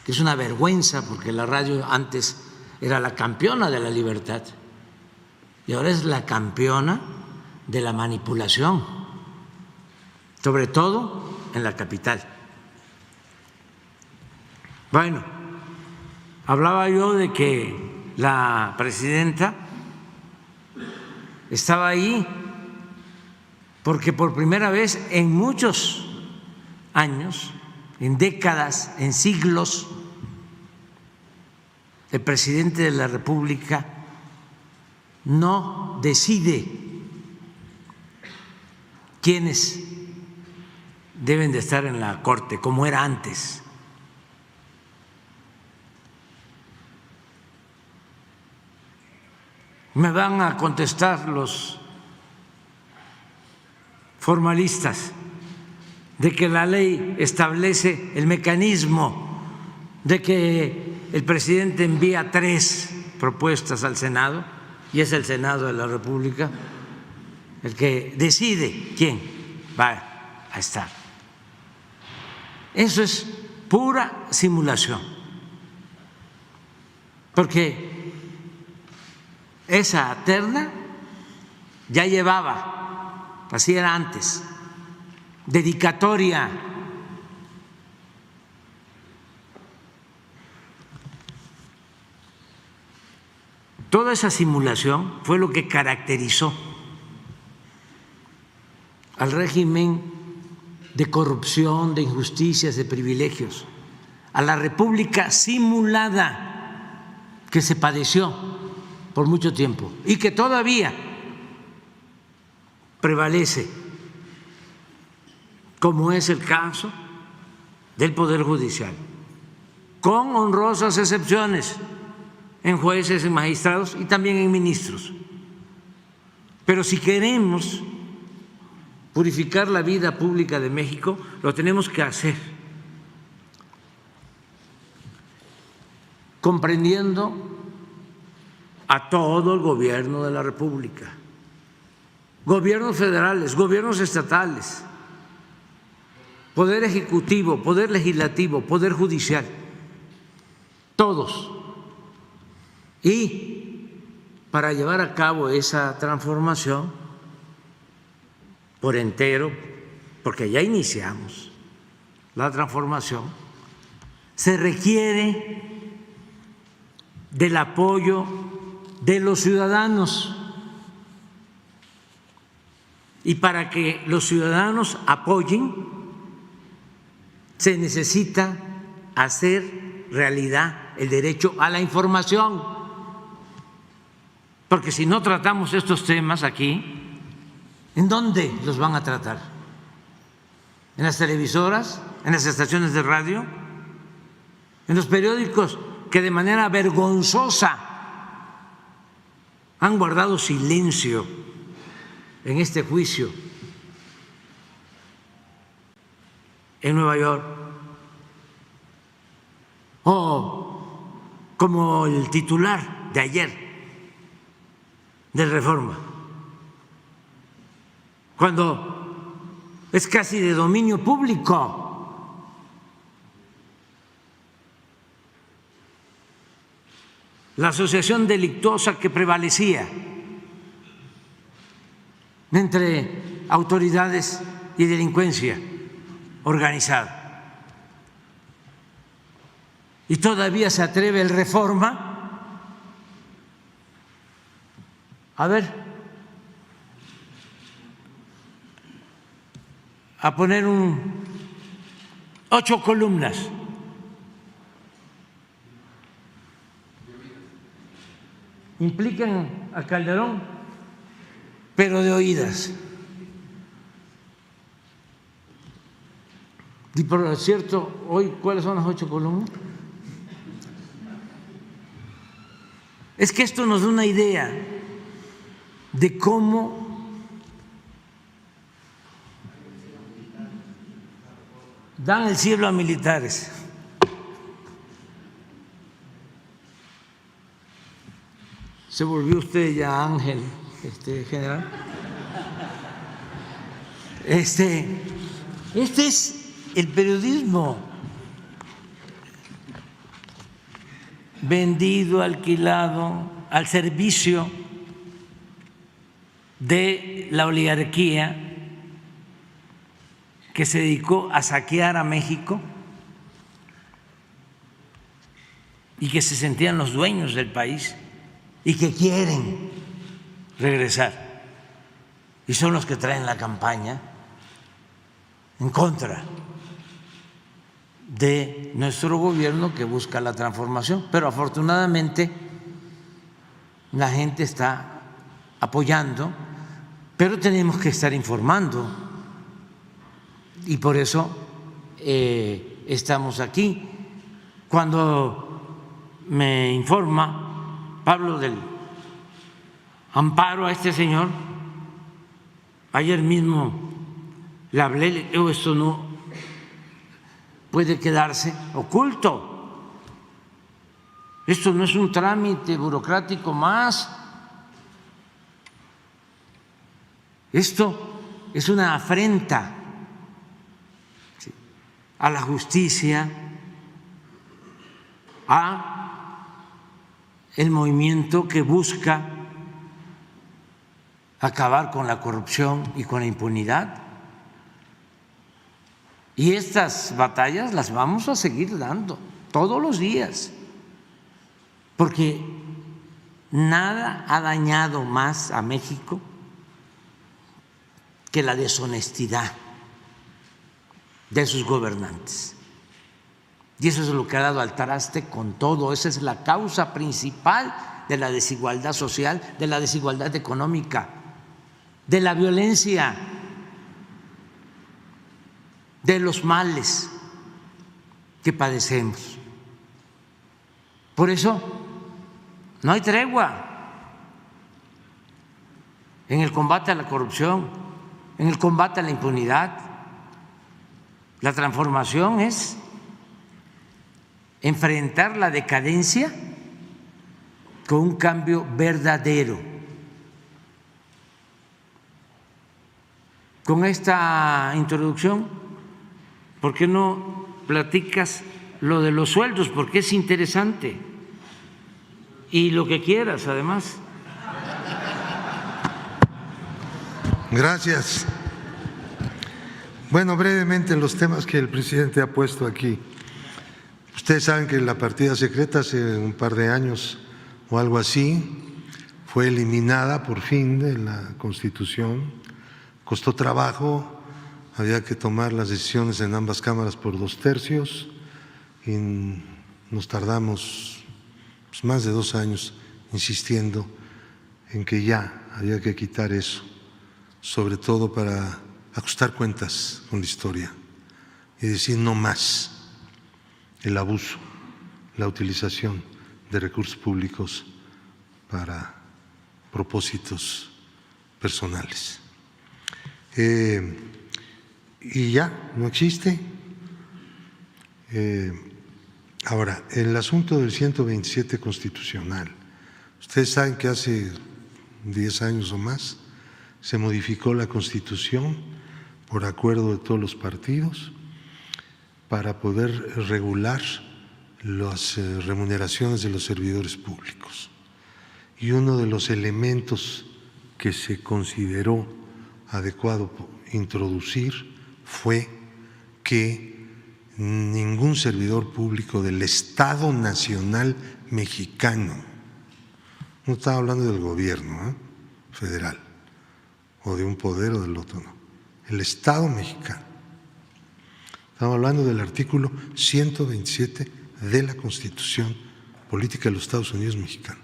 que es una vergüenza porque la radio antes era la campeona de la libertad y ahora es la campeona de la manipulación, sobre todo en la capital. Bueno, hablaba yo de que la presidenta estaba ahí porque por primera vez en muchos años, en décadas, en siglos, el presidente de la República no decide quiénes deben de estar en la Corte, como era antes. Me van a contestar los formalistas de que la ley establece el mecanismo de que el presidente envía 3 propuestas al Senado y es el Senado de la República el que decide quién va a estar. Eso es pura simulación, porque esa terna ya llevaba, así era antes, dedicatoria. Toda esa simulación fue lo que caracterizó al régimen de corrupción, de injusticias, de privilegios, a la república simulada que se padeció por mucho tiempo y que todavía prevalece, como es el caso del Poder Judicial, con honrosas excepciones en jueces, en magistrados y también en ministros. Pero si queremos purificar la vida pública de México, lo tenemos que hacer comprendiendo a todo el gobierno de la República, gobiernos federales, gobiernos estatales, poder ejecutivo, poder legislativo, poder judicial, todos. Y para llevar a cabo esa transformación por entero, porque ya iniciamos la transformación, se requiere del apoyo de los ciudadanos. Y para que los ciudadanos apoyen, se necesita hacer realidad el derecho a la información. Porque si no tratamos estos temas aquí, ¿en dónde los van a tratar? ¿En las televisoras? ¿En las estaciones de radio? ¿En los periódicos que de manera vergonzosa han guardado silencio en este juicio en Nueva York, o como el titular de ayer de Reforma, cuando es casi de dominio público. La asociación delictuosa que prevalecía entre autoridades y delincuencia organizada. Y todavía se atreve el Reforma a poner 8 columnas. Implican a Calderón, pero de oídas. Y por cierto, hoy, ¿cuáles son las 8 columnas? Es que esto nos da una idea de cómo dan el cielo a militares. ¿Se volvió usted ya ángel, general? Este es el periodismo vendido, alquilado, al servicio de la oligarquía que se dedicó a saquear a México y que se sentían los dueños del país y que quieren regresar, y son los que traen la campaña en contra de nuestro gobierno que busca la transformación. Pero afortunadamente la gente está apoyando, pero tenemos que estar informando, y por eso estamos aquí. Cuando me informa Pablo del amparo a este señor, ayer mismo le hablé, le digo, esto no puede quedarse oculto, esto no es un trámite burocrático más, esto es una afrenta a la justicia, a el movimiento que busca acabar con la corrupción y con la impunidad. Y estas batallas las vamos a seguir dando todos los días, porque nada ha dañado más a México que la deshonestidad de sus gobernantes. Y eso es lo que ha dado al traste con todo. Esa es la causa principal de la desigualdad social, de la desigualdad económica, de la violencia, de los males que padecemos. Por eso no hay tregua en el combate a la corrupción, en el combate a la impunidad. La transformación es enfrentar la decadencia con un cambio verdadero. Con esta introducción, ¿por qué no platicas lo de los sueldos? Porque es interesante, y lo que quieras además. Gracias. Bueno, brevemente los temas que el presidente ha puesto aquí. Ustedes saben que la partida secreta hace un par de años o algo así fue eliminada por fin de la Constitución. Costó trabajo, había que tomar las decisiones en ambas cámaras por 2/3 y nos tardamos más de 2 años insistiendo en que ya había que quitar eso, sobre todo para ajustar cuentas con la historia y decir no más el abuso, la utilización de recursos públicos para propósitos personales. Y ya, no existe. Ahora, el asunto del 127 constitucional. Ustedes saben que hace 10 años o más se modificó la Constitución por acuerdo de todos los partidos para poder regular las remuneraciones de los servidores públicos. Y uno de los elementos que se consideró adecuado introducir fue que ningún servidor público del Estado Nacional Mexicano, no estaba hablando del gobierno federal o de un poder o del otro, no, el Estado mexicano. Estamos hablando del artículo 127 de la Constitución Política de los Estados Unidos Mexicanos.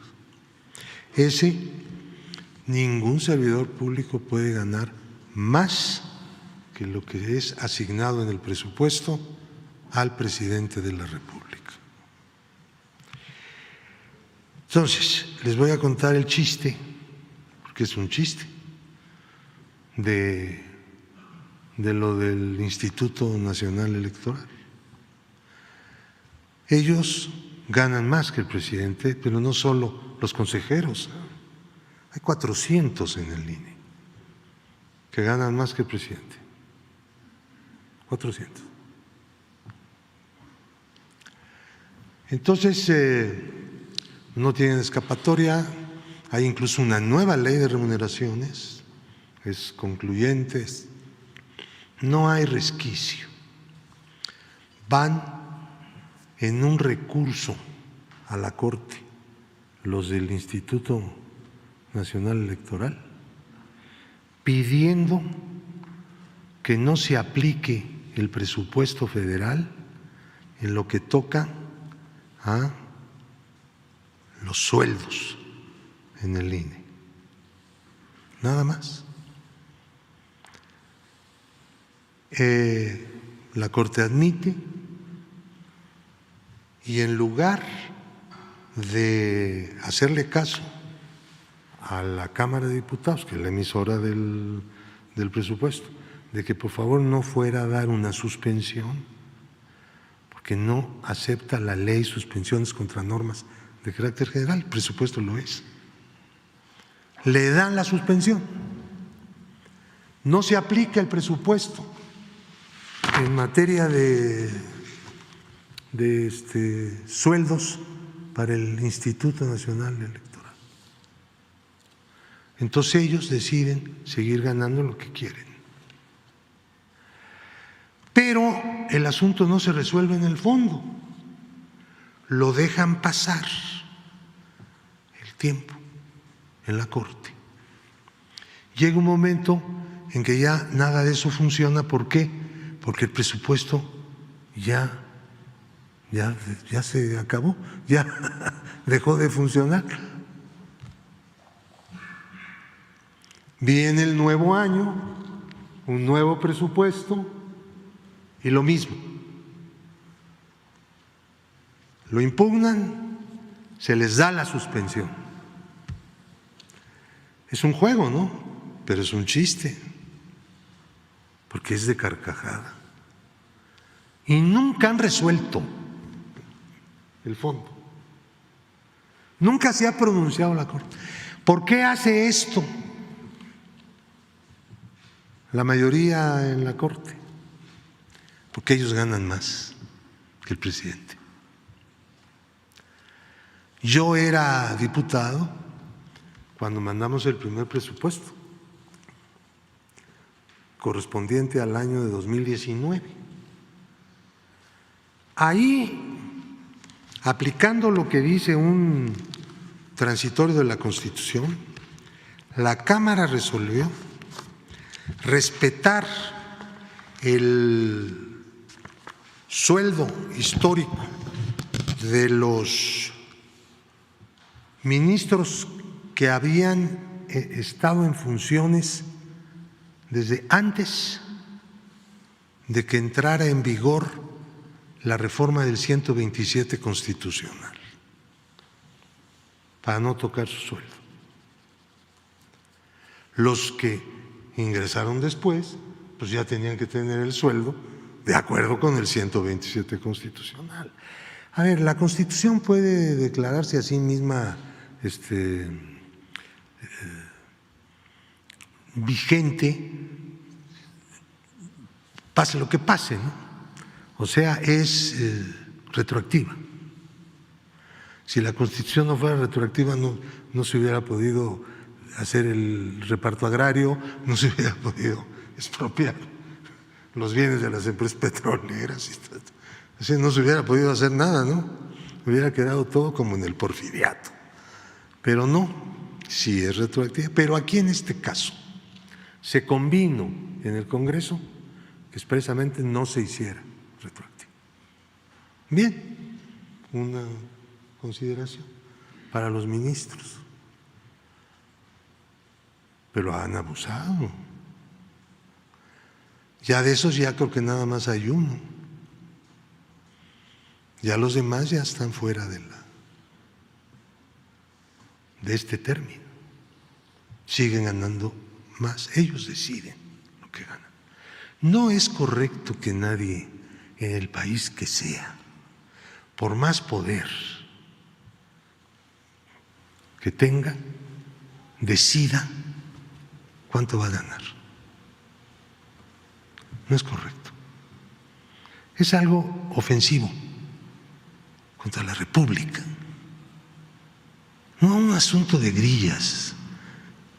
Ningún servidor público puede ganar más que lo que es asignado en el presupuesto al presidente de la República. Entonces, les voy a contar el chiste, porque es un chiste, de lo del Instituto Nacional Electoral. Ellos ganan más que el presidente, pero no solo los consejeros. Hay 400 en el INE que ganan más que el presidente. 400. Entonces, no tienen escapatoria. Hay incluso una nueva ley de remuneraciones, es concluyente, no hay resquicio. Van en un recurso a la Corte los del Instituto Nacional Electoral pidiendo que no se aplique el presupuesto federal en lo que toca a los sueldos en el INE. Nada más. La Corte admite y en lugar de hacerle caso a la Cámara de Diputados, que es la emisora del presupuesto, de que por favor no fuera a dar una suspensión, porque no acepta la ley suspensiones contra normas de carácter general, el presupuesto lo es. Le dan la suspensión, no se aplica el presupuesto en materia de sueldos para el Instituto Nacional Electoral. Entonces ellos deciden seguir ganando lo que quieren. Pero el asunto no se resuelve en el fondo, lo dejan pasar el tiempo en la Corte. Llega un momento en que ya nada de eso funciona. ¿Por qué? Porque el presupuesto ya se acabó, ya dejó de funcionar. Viene el nuevo año, un nuevo presupuesto y lo mismo. Lo impugnan, se les da la suspensión. Es un juego, ¿no? Pero es un chiste, porque es de carcajada. Y nunca han resuelto el fondo. Nunca se ha pronunciado la Corte. ¿Por qué hace esto la mayoría en la Corte? Porque ellos ganan más que el presidente. Yo era diputado cuando mandamos el primer presupuesto, correspondiente al año de 2019. Ahí, aplicando lo que dice un transitorio de la Constitución, la Cámara resolvió respetar el sueldo histórico de los ministros que habían estado en funciones desde antes de que entrara en vigor la reforma del 127 constitucional, para no tocar su sueldo. Los que ingresaron después, pues ya tenían que tener el sueldo de acuerdo con el 127 constitucional. A ver, la Constitución puede declararse a sí misma vigente, pase lo que pase, ¿no? O sea, es retroactiva. Si la Constitución no fuera retroactiva, no se hubiera podido hacer el reparto agrario, no se hubiera podido expropiar los bienes de las empresas petroleras, así no se hubiera podido hacer nada, ¿no? Hubiera quedado todo como en el porfiriato. Pero no, sí es retroactiva. Pero aquí en este caso se convino en el Congreso que expresamente no se hiciera retroactiva. Bien, una consideración para los ministros. Pero han abusado. Ya de esos ya creo que nada más hay uno. Ya los demás ya están fuera de este término. Siguen ganando más. Ellos deciden lo que ganan. No es correcto que nadie en el país que sea, por más poder que tenga, decida cuánto va a ganar. No es correcto. Es algo ofensivo contra la República. No un asunto de grillas.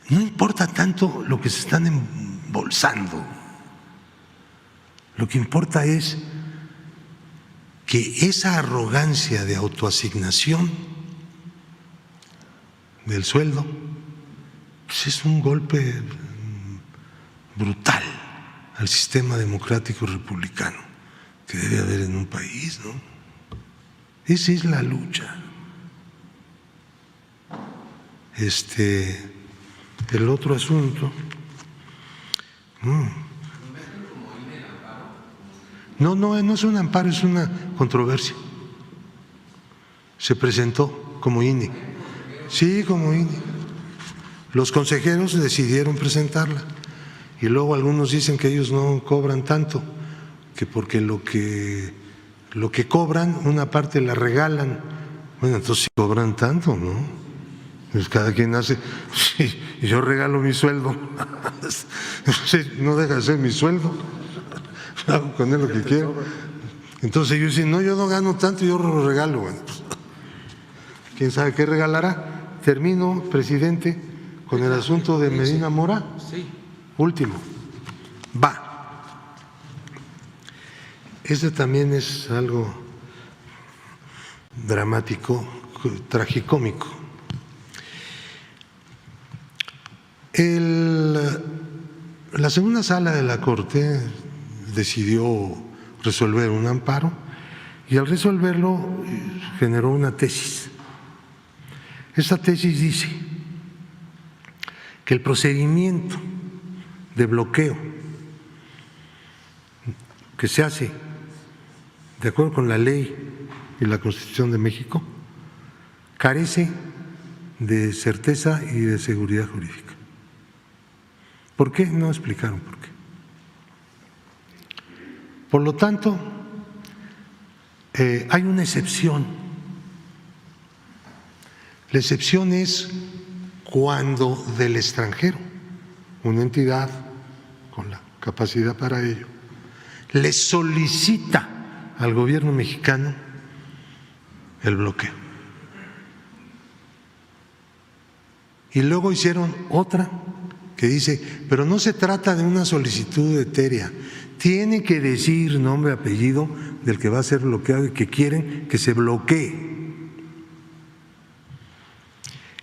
No importa tanto lo que se están embolsando. Lo que importa es que esa arrogancia de autoasignación del sueldo pues es un golpe brutal al sistema democrático republicano que debe haber en un país, ¿no? Esa es la lucha. El otro asunto. No es un amparo, es una controversia. Se presentó como INE. Sí, como INE. Los consejeros decidieron presentarla y luego algunos dicen que ellos no cobran tanto, que porque lo que cobran, una parte la regalan. Bueno, entonces sí cobran tanto, ¿no? Pues cada quien hace, sí, yo regalo mi sueldo, no deja de ser mi sueldo, hago con él lo que quiero. Entonces ellos dicen, no, yo no gano tanto, yo lo regalo. Bueno, pues, ¿quién sabe qué regalará? Termino, presidente, con el asunto de Medina Mora. Sí. Último. Va. Este también es algo dramático, tragicómico. La segunda sala de la Corte decidió resolver un amparo y al resolverlo generó una tesis. Esta tesis dice que el procedimiento de bloqueo que se hace de acuerdo con la ley y la Constitución de México carece de certeza y de seguridad jurídica. ¿Por qué? No explicaron por qué. Por lo tanto, hay una excepción. La excepción es cuando del extranjero, una entidad con la capacidad para ello, le solicita al gobierno mexicano el bloqueo. Y luego hicieron otra que dice, pero no se trata de una solicitud etérea, tiene que decir nombre, apellido del que va a ser bloqueado y que quieren que se bloquee.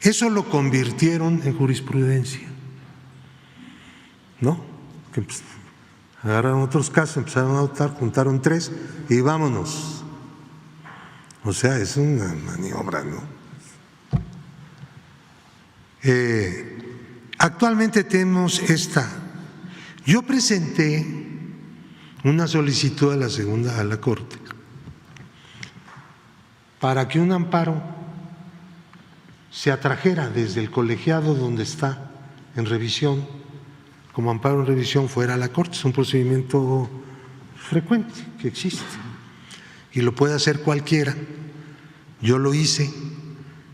Eso lo convirtieron en jurisprudencia, ¿no? Que agarraron otros casos, empezaron a votar, juntaron 3 y vámonos. O sea, es una maniobra, ¿no? Actualmente tenemos esta. Yo presenté una solicitud a la Corte para que un amparo se atrajera desde el colegiado donde está en revisión, como amparo en revisión fuera a la Corte. Es un procedimiento frecuente que existe y lo puede hacer cualquiera. Yo lo hice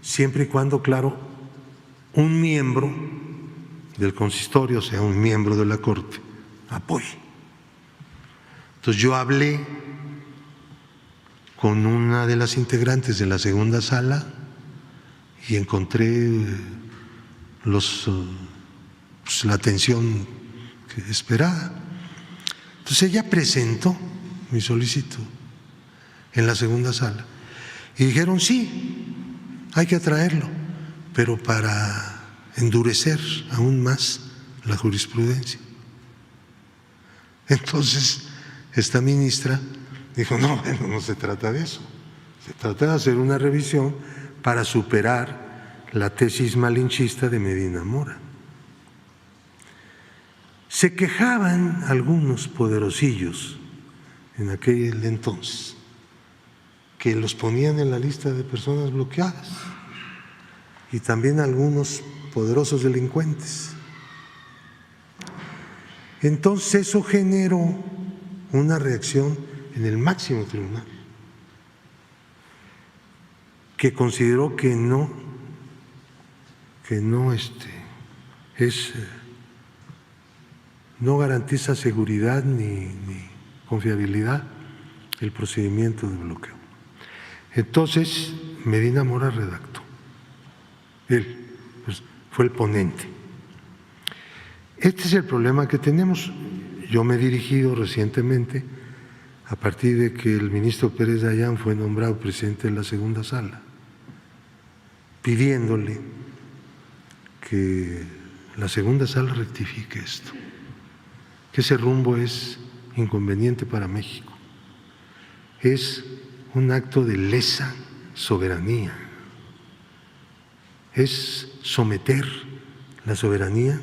siempre y cuando, claro, un miembro del consistorio, o sea, un miembro de la Corte, apoye. Entonces yo hablé con una de las integrantes de la segunda sala y encontré la atención que esperaba. Entonces ella presentó mi solicitud en la segunda sala y dijeron sí, hay que traerlo, pero para endurecer aún más la jurisprudencia. Entonces esta ministra dijo, no se trata de eso, se trata de hacer una revisión para superar la tesis malinchista de Medina Mora. Se quejaban algunos poderosillos en aquel entonces que los ponían en la lista de personas bloqueadas y también algunos poderosos delincuentes. Entonces eso generó una reacción en el máximo tribunal, que consideró que no garantiza seguridad ni confiabilidad el procedimiento de bloqueo. Entonces Medina Mora redactó, él pues, fue el ponente. Este es el problema que tenemos. Yo me he dirigido recientemente, a partir de que el ministro Pérez Dayán fue nombrado presidente de la segunda sala, pidiéndole que la segunda sala rectifique esto, que ese rumbo es inconveniente para México, es un acto de lesa soberanía, es someter la soberanía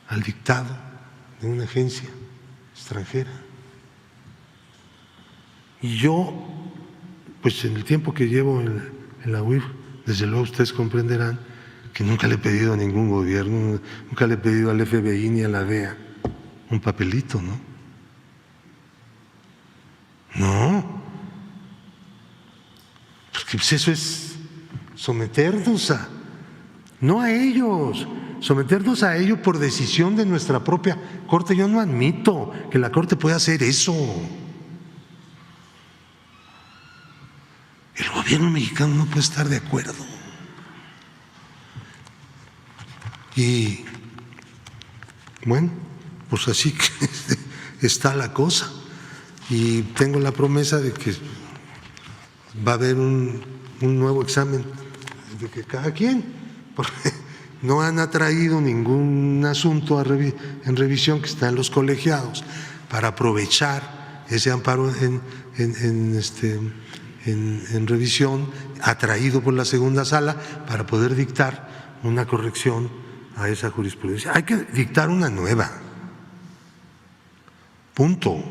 al dictado de una agencia extranjera. Y yo, pues en el tiempo que llevo en la UIF, desde luego ustedes comprenderán que nunca le he pedido a ningún gobierno, nunca le he pedido al FBI ni a la DEA un papelito, ¿no? No, porque pues eso es someternos no a ellos, someternos a ellos por decisión de nuestra propia Corte. Yo no admito que la Corte pueda hacer eso. El gobierno mexicano no puede estar de acuerdo. Y bueno, pues así que está la cosa. Y tengo la promesa de que va a haber un nuevo examen de que cada quien, porque no han atraído ningún asunto en revisión que está en los colegiados para aprovechar ese amparo en revisión atraído por la segunda sala para poder dictar una corrección a esa jurisprudencia. Hay que dictar una nueva, punto.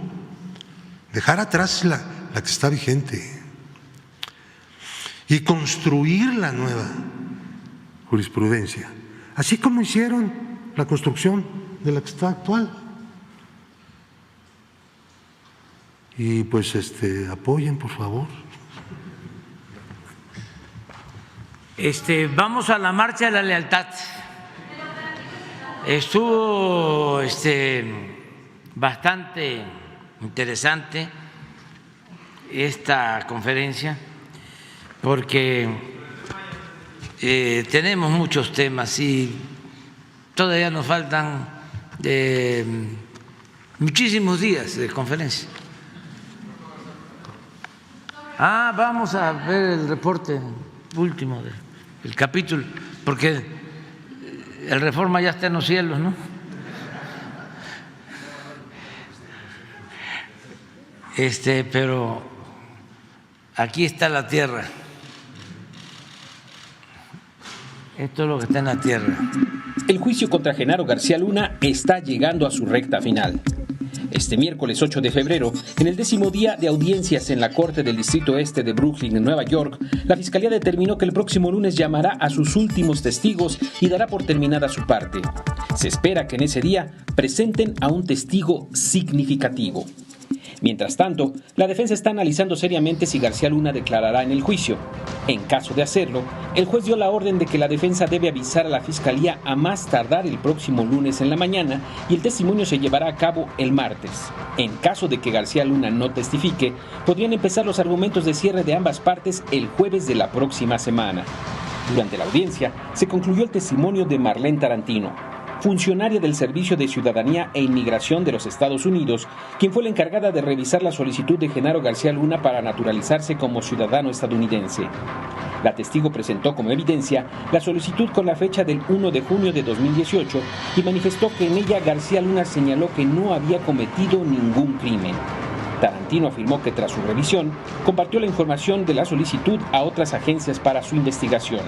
Dejar atrás la que está vigente y construir la nueva jurisprudencia, así como hicieron la construcción de la que está actual. Y pues apoyen, por favor. Vamos a la marcha de la lealtad. Estuvo bastante interesante esta conferencia porque tenemos muchos temas y todavía nos faltan muchísimos días de conferencia. Vamos a ver el reporte último del capítulo, porque el Reforma ya está en los cielos, ¿no? Pero aquí está la tierra. Esto es lo que está en la tierra. El juicio contra Genaro García Luna está llegando a su recta final. Este miércoles 8 de febrero, en el 10º día de audiencias en la Corte del Distrito Este de Brooklyn, en Nueva York, la Fiscalía determinó que el próximo lunes llamará a sus últimos testigos y dará por terminada su parte. Se espera que en ese día presenten a un testigo significativo. Mientras tanto, la defensa está analizando seriamente si García Luna declarará en el juicio. En caso de hacerlo, el juez dio la orden de que la defensa debe avisar a la Fiscalía a más tardar el próximo lunes en la mañana y el testimonio se llevará a cabo el martes. En caso de que García Luna no testifique, podrían empezar los argumentos de cierre de ambas partes el jueves de la próxima semana. Durante la audiencia, se concluyó el testimonio de Marlene Tarantino, funcionaria del Servicio de Ciudadanía e Inmigración de los Estados Unidos, quien fue la encargada de revisar la solicitud de Genaro García Luna para naturalizarse como ciudadano estadounidense. La testigo presentó como evidencia la solicitud con la fecha del 1 de junio de 2018 y manifestó que en ella García Luna señaló que no había cometido ningún crimen. Tarantino afirmó que tras su revisión, compartió la información de la solicitud a otras agencias para su investigación.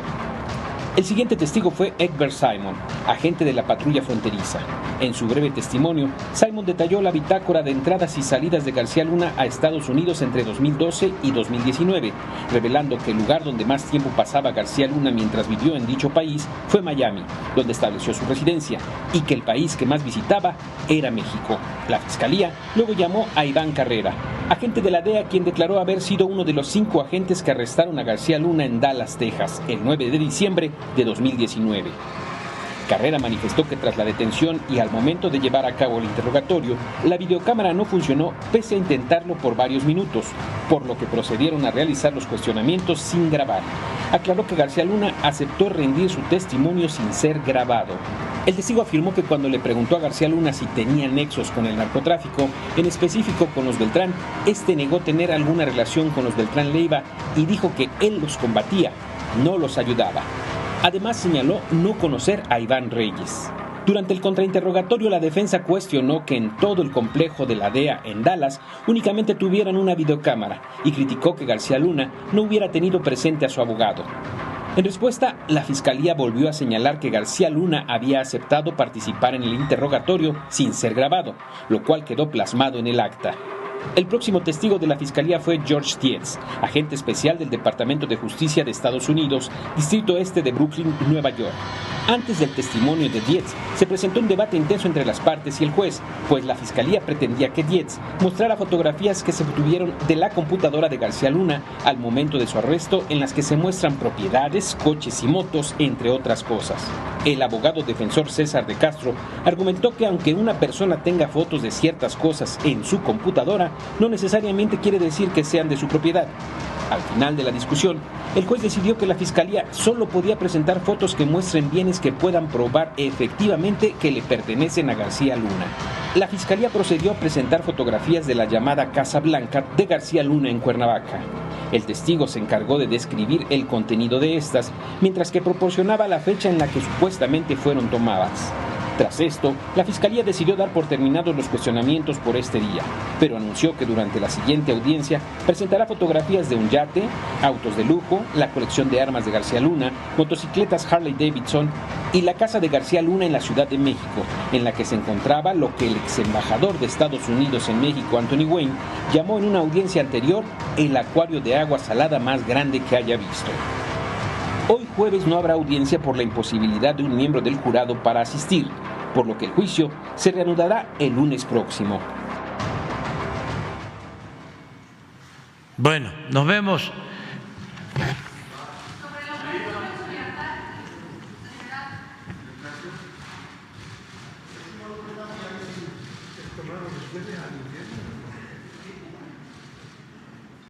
El siguiente testigo fue Egbert Simon, agente de la patrulla fronteriza. En su breve testimonio, Simon detalló la bitácora de entradas y salidas de García Luna a Estados Unidos entre 2012 y 2019, revelando que el lugar donde más tiempo pasaba García Luna mientras vivió en dicho país fue Miami, donde estableció su residencia, y que el país que más visitaba era México. La Fiscalía luego llamó a Iván Carrera, agente de la DEA, quien declaró haber sido uno de los 5 agentes que arrestaron a García Luna en Dallas, Texas, el 9 de diciembre de 2019. Carrera manifestó que tras la detención y al momento de llevar a cabo el interrogatorio, la videocámara no funcionó pese a intentarlo por varios minutos, por lo que procedieron a realizar los cuestionamientos sin grabar. Aclaró que García Luna aceptó rendir su testimonio sin ser grabado. El testigo afirmó que cuando le preguntó a García Luna si tenía nexos con el narcotráfico, en específico con los Beltrán, este negó tener alguna relación con los Beltrán Leiva y dijo que él los combatía, no los ayudaba. Además, señaló no conocer a Iván Reyes. Durante el contrainterrogatorio, la defensa cuestionó que en todo el complejo de la DEA en Dallas únicamente tuvieran una videocámara y criticó que García Luna no hubiera tenido presente a su abogado. En respuesta, la Fiscalía volvió a señalar que García Luna había aceptado participar en el interrogatorio sin ser grabado, lo cual quedó plasmado en el acta. El próximo testigo de la Fiscalía fue George Dietz, agente especial del Departamento de Justicia de Estados Unidos, Distrito Este de Brooklyn, Nueva York. Antes del testimonio de Dietz, se presentó un debate intenso entre las partes y el juez, pues la Fiscalía pretendía que Dietz mostrara fotografías que se obtuvieron de la computadora de García Luna al momento de su arresto, en las que se muestran propiedades, coches y motos, entre otras cosas. El abogado defensor César de Castro argumentó que aunque una persona tenga fotos de ciertas cosas en su computadora, no necesariamente quiere decir que sean de su propiedad. Al final de la discusión, el juez decidió que la Fiscalía solo podía presentar fotos que muestren bienes que puedan probar efectivamente que le pertenecen a García Luna. La Fiscalía procedió a presentar fotografías de la llamada Casa Blanca de García Luna en Cuernavaca. El testigo se encargó de describir el contenido de estas, mientras que proporcionaba la fecha en la que supuestamente fueron tomadas. Tras esto, la Fiscalía decidió dar por terminados los cuestionamientos por este día, pero anunció que durante la siguiente audiencia presentará fotografías de un yate, autos de lujo, la colección de armas de García Luna, motocicletas Harley Davidson y la casa de García Luna en la Ciudad de México, en la que se encontraba lo que el ex embajador de Estados Unidos en México, Anthony Wayne, llamó en una audiencia anterior el acuario de agua salada más grande que haya visto. Hoy jueves no habrá audiencia por la imposibilidad de un miembro del jurado para asistir, por lo que el juicio se reanudará el lunes próximo. Bueno, nos vemos.